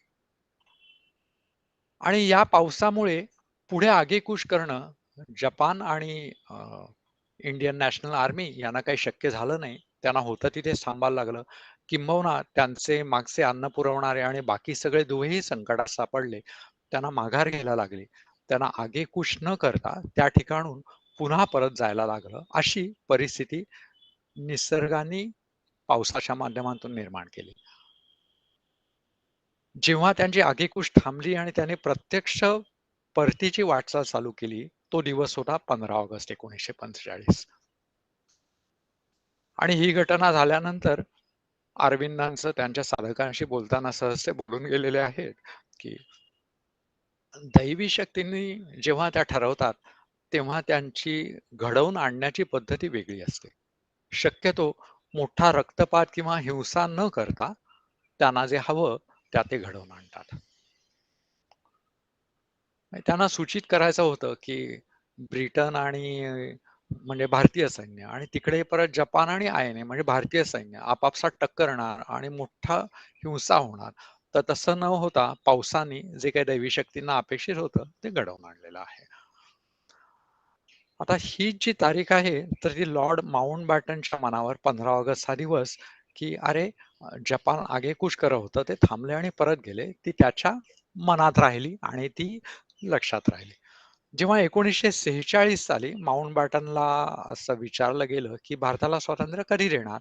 आणि या पावसामुळे पुढे आगेकूच करणं जपान आणि इंडियन नॅशनल आर्मी यांना काही शक्य झालं नाही. त्यांना होतं तिथेच थांबायला लागलं. किंबहुना त्यांचे मागचे अन्न पुरवणारे आणि बाकी सगळे दोघेही संकटात सापडले. त्यांना माघार घ्यायला लागली. त्यांना आगेकूच न करता त्या ठिकाणून पुन्हा परत जायला लागलं. अशी परिस्थिती निसर्गाने पावसाच्या माध्यमातून निर्माण केली. जेव्हा त्यांची आगेकूच थांबली आणि त्याने प्रत्यक्ष परतीची वाटचाल चालू केली, तो दिवस होता 15 ऑगस्ट 1945. आणि ही घटना झाल्यानंतर अरविंदांचं त्यांच्या साधकांशी बोलताना सहज ते बोलून गेलेले आहेत, की दैवी शक्तींनी जेव्हा त्या ठरवतात, तेव्हा त्यांची घडवून आणण्याची पद्धती वेगळी असते. शक्यतो मोठा रक्तपात किंवा हिंसा न करता त्यांना जे हवं त्या ते घडवून आणतात. त्यांना सूचित करायचं होतं, की ब्रिटन आणि म्हणजे भारतीय सैन्य आणि तिकडे परत जपान आणि INA म्हणजे भारतीय सैन्य आपापसात टक्करणार आणि मोठा हिंसा होणार. तर तसं न होता पावसाने जे काही दैवी शक्तींना अपेक्षित होतं, ते घडवून आणलेलं आहे. आता ही जी तारीख आहे, तर ती लॉर्ड माउंटबॅटनच्या मनावर 15 ऑगस्ट हा दिवस, की अरे जपान आगेकूच करत होतं, ते थांबले आणि परत गेले. ती त्याच्या मनात राहिली आणि ती लक्षात राहिली. जेव्हा 1946 साली माउंटबॅटनला असं विचारलं गेलं, की भारताला स्वातंत्र्य कधी देणार?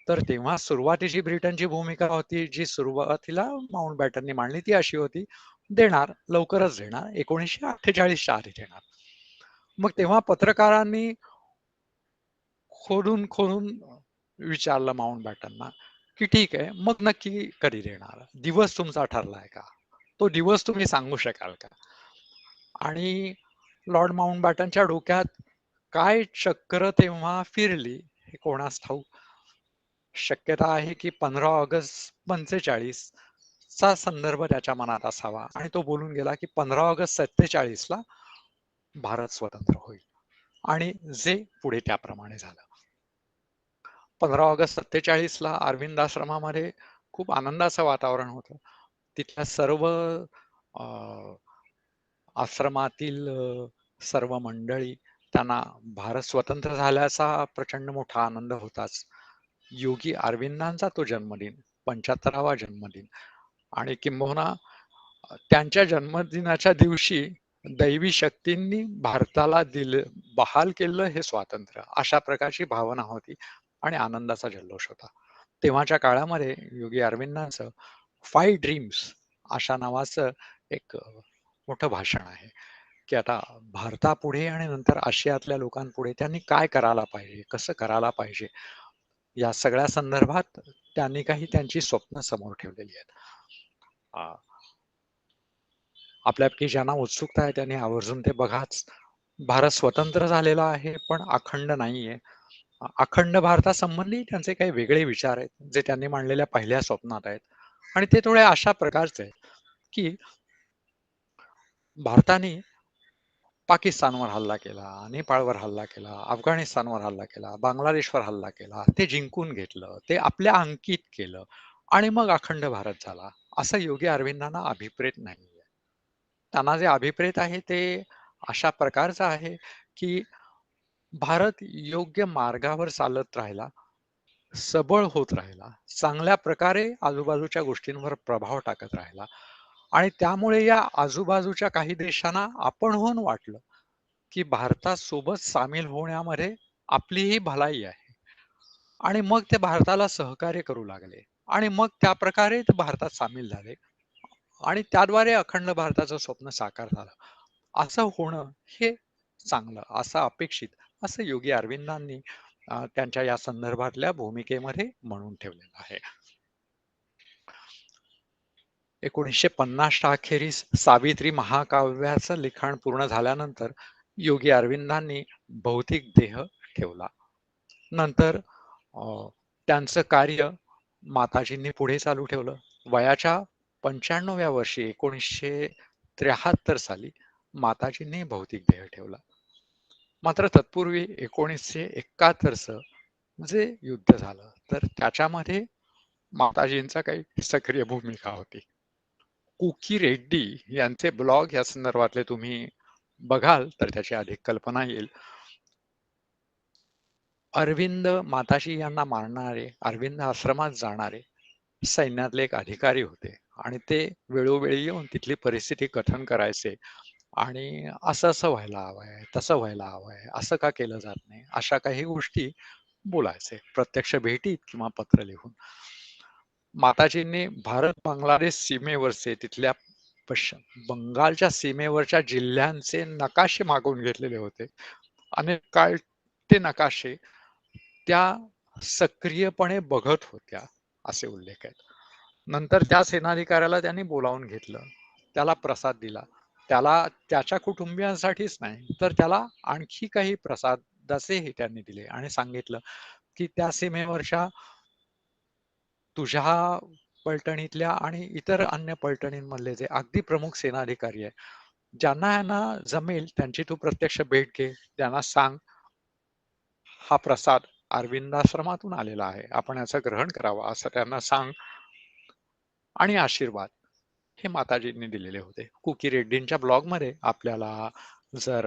तर तेव्हा सुरुवातीची ब्रिटनची भूमिका होती, जी सुरुवातीला माउंटबॅटननी मांडली ती अशी होती, देणार, लवकरच देणार, 1948च्या आधी देणार. मग तेव्हा पत्रकारांनी खोदून विचारलं माउंटबॅटनना, की "ठीक आहे, मग नक्की कधी देणार? दिवस तुमचा ठरलाय का? तो दिवस तुम्ही सांगू शकाल का?" आणि लॉर्ड माउंटबॅटनच्या डोक्यात काय चक्र तेव्हा फिरली हे कोणास ठाऊक. शक्यता आहे की 15 ऑगस्ट 45 चा संदर्भ त्याच्या मनात असावा आणि तो बोलून गेला की 15 ऑगस्ट 47 ला भारत स्वतंत्र होईल आणि जे पुढे त्याप्रमाणे झालं. 15 ऑगस्ट 47 ला अरविंद आश्रमामध्ये खूप आनंदाचं वातावरण होतं. तिथल्या सर्व अ, आश्रमातील सर्व मंडळी त्यांना भारत स्वतंत्र झाल्याचा प्रचंड मोठा आनंद होताच. योगी अरविंदांचा तो जन्मदिन, 75वा जन्मदिन आणि किंबहुना त्यांच्या जन्मदिनाच्या दिवशी दैवी शक्तींनी भारताला बहाल केलं हे स्वातंत्र्य, अशा प्रकारची भावना होती आणि आनंदाचा जल्लोष होता. तेव्हाच्या काळामध्ये योगी अरविंदांचं फाइव्ह ड्रीम्स अशा नावाचं एक मोठं भाषण आहे. की आता भारतापुढे आणि नंतर आशियातल्या लोकांपुढे त्यांनी काय करायला पाहिजे, कसं करायला पाहिजे, या सगळ्या संदर्भात त्यांनी काही त्यांची स्वप्न समोर ठेवलेली आहेत. आ, आपल्यापैकी ज्यांना उत्सुकता आहे त्यांनी आवर्जून ते बघाच. भारत स्वतंत्र झालेला आहे, पण अखंड नाहीये. अखंड भारतासंबंधी त्यांचे काही वेगळे विचार आहेत, जे त्यांनी मांडलेल्या पहिल्या स्वप्नात आहेत. आणि ते थोडे अशा प्रकारचे आहेत, की भारताने पाकिस्तानवर हल्ला केला, नेपाळवर हल्ला केला, अफगाणिस्तानवर हल्ला केला, बांगलादेशवर हल्ला केला, ते जिंकून घेतलं, ते आपल्या अंकित केलं आणि मग अखंड भारत झाला. असं योगी अरविंदांना अभिप्रेत नाहीये. त्यांना जे अभिप्रेत आहे ते अशा प्रकारचं आहे, की भारत योग्य मार्गावर चालत राहिला, सबळ होत राहिला, चांगल्या प्रकारे आजूबाजूच्या गोष्टींवर प्रभाव टाकत राहिला आणि त्यामुळे या आजूबाजूच्या काही देशांना आपणहून वाटलं, की भारतासोबत सामील होण्यामध्ये आपलीही भलाई आहे आणि मग ते भारताला सहकार्य करू लागले आणि मग त्या प्रकारे ते भारतात सामील झाले आणि त्याद्वारे अखंड भारताचं स्वप्न साकार झालं. असं होणं हे चांगलं, असं अपेक्षित, असं योगी अरविंदांनी त्यांच्या या संदर्भातल्या भूमिकेमध्ये म्हणून ठेवलेलं आहे. 1950च्या अखेरीस सावित्री महाकाव्याचं लिखाण पूर्ण झाल्यानंतर योगी अरविंदांनी भौतिक देह ठेवला. नंतर त्यांचं कार्य माताजींनी पुढे चालू ठेवलं. वयाच्या 95व्या वर्षी 1973 साली माताजींनी भौतिक देह ठेवला. मात्र तत्पूर्वी 1971चं जे युद्ध झालं, तर त्याच्यामध्ये माताजींचा काही सक्रिय भूमिका होती. कुकी रेड्डी यांचे ब्लॉग या संदर्भातले तुम्ही बघाल तर त्याची अधिक कल्पना येईल. अरविंद माताजी यांना मारणारे, अरविंद आश्रमात जाणारे सैन्यातले एक अधिकारी होते आणि ते वेळोवेळी येऊन तिथली परिस्थिती कथन करायचे आणि असं असं व्हायला हवंय, तसं व्हायला हवंय, असं का केलं जात नाही, अशा काही गोष्टी बोलायचे प्रत्यक्ष भेटीत किंवा पत्र लिहून. माताजींनी भारत बांगलादेश सीमेवरचे तिथल्या बंगालच्या सीमेवरच्या जिल्ह्यांचे नकाशे मागवून घेतलेले होते. अनेक काळ ते नकाशे त्या सक्रियपणे बघत होत्या, असे उल्लेख आहेत. नंतर त्या सेनाधिकाऱ्याला त्यांनी बोलावून घेतलं, त्याला प्रसाद दिला, त्याला त्याच्या कुटुंबियांसाठीच नाही तर त्याला आणखी काही प्रसादाचेही त्यांनी दिले आणि सांगितलं की त्या सीमेवरच्या तुझ्या पलटणीतल्या आणि इतर अन्य पलटणींमधले जे अगदी प्रमुख सेनाधिकारी आहे, ज्यांना यांना जमेल त्यांची तू प्रत्यक्ष भेट घे, त्यांना सांग हा प्रसाद अरविंदाश्रमातून आलेला आहे, आपण याचं ग्रहण करावं असं त्यांना सांग आणि आशीर्वाद हे माताजींनी दिलेले होते. कुकी रेड्डींच्या ब्लॉगमध्ये आपल्याला जर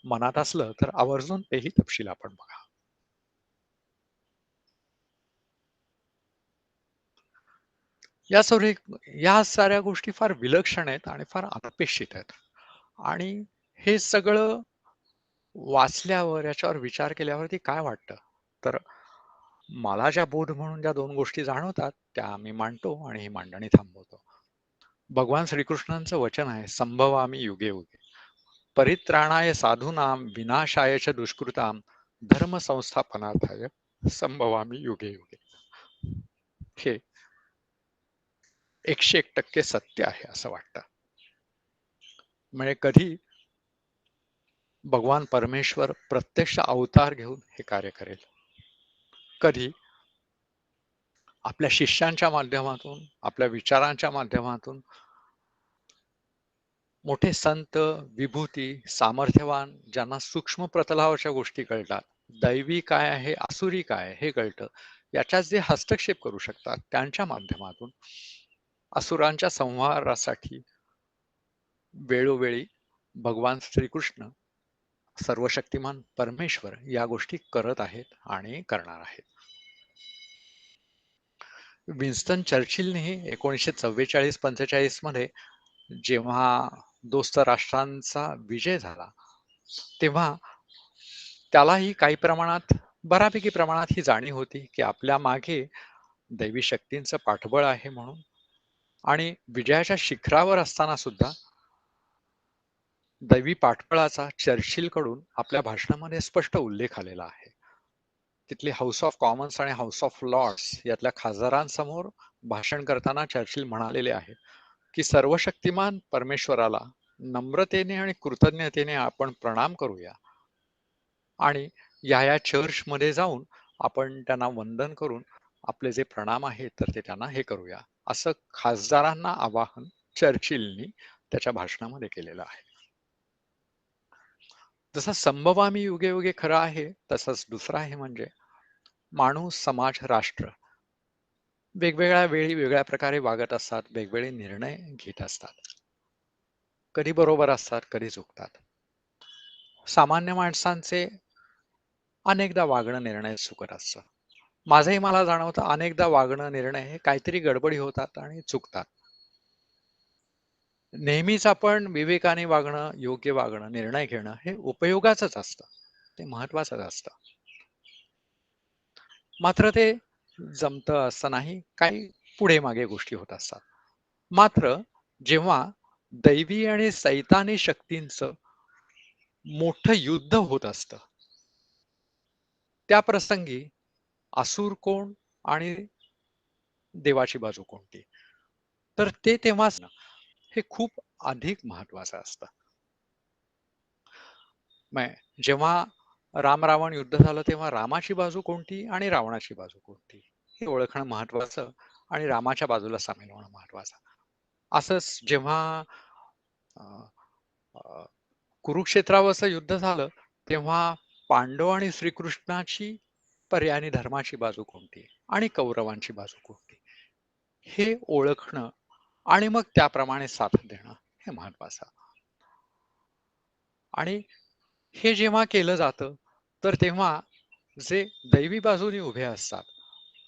मनात असलं तर आवर्जून तेही तपशील आपण बघा. या साऱ्या गोष्टी फार विलक्षण आहेत आणि फार अनपेक्षित आहेत आणि हे सगळं वाचल्यावर याच्यावर विचार केल्यावरती काय वाटतं, तर मला ज्या बोध म्हणून ज्या दोन गोष्टी जाणवतात त्या मी मांडतो आणि ही मांडणी थांबवतो. भगवान श्रीकृष्णांचं वचन आहे, संभवामी युगे युगे, परित्राणाय साधूनाम विनाशाय च दुष्कृताम धर्म संस्थापनार्थाय संभवामी युगे युगे. हे 101% सत्य आहे असं वाटतं. म्हणजे कधी भगवान परमेश्वर प्रत्यक्ष अवतार घेऊन हे कार्य करेल, कधी आपल्या शिष्यांच्या माध्यमातून, आपल्या विचारांच्या माध्यमातून मोठे संत, विभूती, सामर्थ्यवान, ज्यांना सूक्ष्म प्रतलावरच्या गोष्टी कळतात, दैवी काय आहे, आसुरी काय आहे हे कळतं, याच्यात जे हस्तक्षेप करू शकतात त्यांच्या माध्यमातून असुरांच्या संहारासाठी वेळोवेळी भगवान श्रीकृष्ण, सर्वशक्तिमान परमेश्वर या गोष्टी करत आहेत आणि करणार आहेत. विन्स्टन चर्चिलनेही 1944-45 मध्ये जेव्हा दोस्त राष्ट्रांचा विजय झाला, तेव्हा त्यालाही काही प्रमाणात, बऱ्यापैकी प्रमाणात ही जाणीव होती की आपल्या मागे दैवी शक्तींचं पाठबळ आहे म्हणून. आणि विजयाच्या शिखरावर असताना सुद्धा दैवी पाठबळाचा चर्चिलकडून आपल्या भाषणामध्ये स्पष्ट उल्लेख आलेला आहे. तिथली हाऊस ऑफ कॉमन्स आणि हाऊस ऑफ लॉर्ड्स यातल्या खासदारांसमोर भाषण करताना चर्चिल म्हणालेले आहे की सर्वशक्तिमान परमेश्वराला नम्रतेने आणि कृतज्ञतेने आपण प्रणाम करूया आणि या चर्चमध्ये जाऊन आपण त्यांना वंदन करून आपले जे प्रणाम आहेत तर ते त्यांना हे करूया, असं खासदारांना आवाहन चर्चिलनी त्याच्या भाषणामध्ये केलेलं आहे. जसं संभवामी युगे युगे खरं आहे, तसंच दुसरं आहे म्हणजे माणूस, समाज, राष्ट्र वेगवेगळ्या वेळी वेगळ्या प्रकारे वागत असतात, वेगवेगळे निर्णय घेत असतात. कधी बरोबर असतात, कधी चुकतात. सामान्य माणसांचे अनेकदा वागणं निर्णय चुकत असतं. माझंही मला जाणवतं अनेकदा वागणं निर्णय हे काहीतरी गडबडी होतात आणि चुकतात. नेहमीच आपण विवेकाने वागणं, योग्य वागणं, निर्णय घेणं हे उपयोगाचंच असतं. ते महत्वाचं असतं. मात्र ते जमतं असं नाही. काही पुढे मागे गोष्टी होत असतात. मात्र जेव्हा दैवी आणि सैतानी शक्तींचं मोठं युद्ध होत असतं, त्या प्रसंगी असुर कोण आणि देवाची बाजू कोणती, तर ते तेव्हाच हे खूप अधिक महत्वाचं असतं. जेव्हा राम रावण युद्ध झालं तेव्हा रामाची बाजू कोणती आणि रावणाची बाजू कोणती हे ओळखणं महत्वाचं आणि रामाच्या बाजूला सामील होणं महत्वाचं. असंच जेव्हा अ, अ, कुरुक्षेत्रावरचं युद्ध झालं तेव्हा पांडव आणि श्रीकृष्णाची पर्यायाने धर्माची बाजू कोणती आणि कौरवांची बाजू कोणती हे ओळखणं आणि मग त्याप्रमाणे साथ देणं हे महत्वाचं. आणि हे जेव्हा केलं जातं तर तेव्हा जे दैवी बाजूने उभे असतात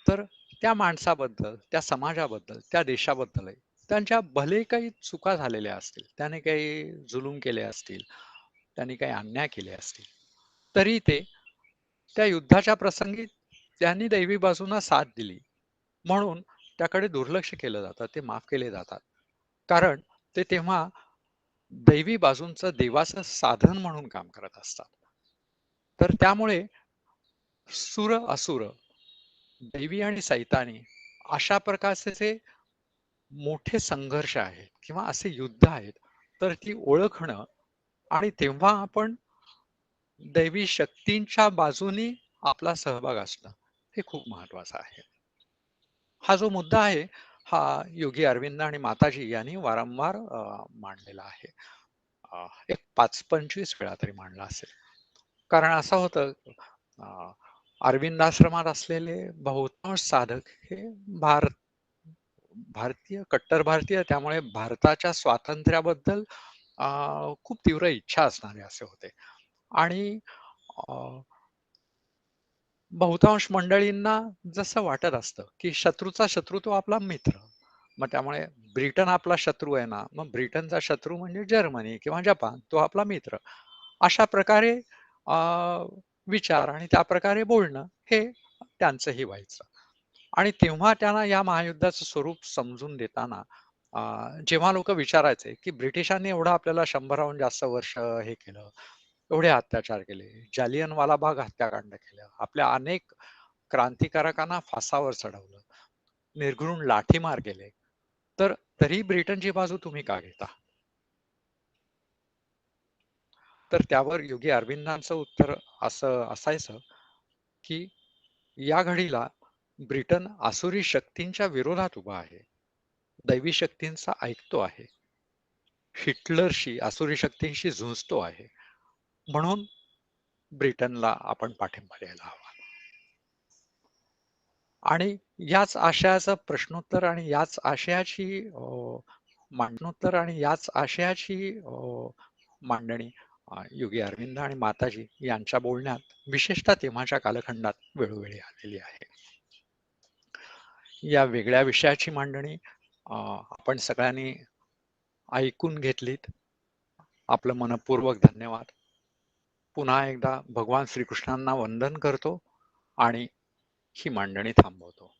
तर त्या माणसाबद्दल, त्या समाजाबद्दल, त्या देशाबद्दल त्यांच्या भले काही चुका झालेल्या असतील, त्याने काही जुलूम केले असतील, त्यांनी काही अन्याय केले असतील, तरी ते त्या युद्धाच्या प्रसंगी त्यांनी दैवी बाजूना साथ दिली म्हणून त्याकडे दुर्लक्ष केलं जातं, ते माफ केले जातात. कारण ते तेव्हा दैवी बाजूंचं देवाचं साधन म्हणून काम करत असतात. तर त्यामुळे सुर असुर, दैवी आणि सैतानी अशा प्रकारचे जे मोठे संघर्ष आहेत किंवा असे युद्ध आहेत, तर ती ओळखणं आणि तेव्हा आपण दैवी शक्तींच्या बाजूनी आपला सहभाग असणं हे खूप महत्वाचं आहे. हा जो मुद्दा आहे हा योगी अरविंद आणि माताजी यांनी वारंवार मांडलेला आहे. एक 5-25 वेळा तरी मांडला असेल. कारण असं होतं अरविंद आश्रमात असलेले बहुतांश साधक हे भारतीय, कट्टर भारतीय, त्यामुळे भारताच्या स्वातंत्र्याबद्दल खूप तीव्र इच्छा असणारे असे होते. आणि बहुतांश मंडळींना जसं वाटत असतं की शत्रूचा शत्रू तो आपला मित्र. मग त्यामुळे ब्रिटन आपला शत्रू आहे ना, मग ब्रिटनचा शत्रू म्हणजे जर्मनी किंवा जपान तो आपला मित्र. अशा प्रकारे अ, विचार आणि त्या प्रकारे बोलणं हे त्यांचंही व्हायचं. आणि तेव्हा त्यांना या महायुद्धाचं स्वरूप समजून देताना जेव्हा लोक विचारायचे की ब्रिटिशांनी एवढं आपल्याला 100हून जास्त वर्ष हे केलं, एवढे अत्याचार केले, जालियनवाला बाग हत्याकांड केलं, आपल्या अनेक क्रांतिकारकांना फासावर चढवलं, निर्घृण लाठीमार केले, तर तरी ब्रिटनची बाजू तुम्ही का घेता? तर त्यावर योगी अरविंदांचं उत्तर असं असायचं की या घडीला ब्रिटन आसुरी शक्तींच्या विरोधात उभा आहे, दैवी शक्तींचा ऐकतो आहे, हिटलरशी आसुरी शक्तींशी झुंजतो आहे, म्हणून ब्रिटनला आपण पाठिंबा द्यायला हवा. आणि याच आशयाचं प्रश्नोत्तर आणि याच आशयाची मांडणोत्तर आणि याच आशयाची मांडणी योगी अरविंद आणि माताजी यांच्या बोलण्यात विशेषतः तेव्हाच्या कालखंडात वेळोवेळी आलेली आहे. या वेगळ्या विषयाची मांडणी आपण सगळ्यांनी ऐकून घेतलीत. आपलं मनपूर्वक धन्यवाद. पुन्हा एकदा भगवान श्रीकृष्णांना वंदन करतो आणि ही मांडणी थांबवतो.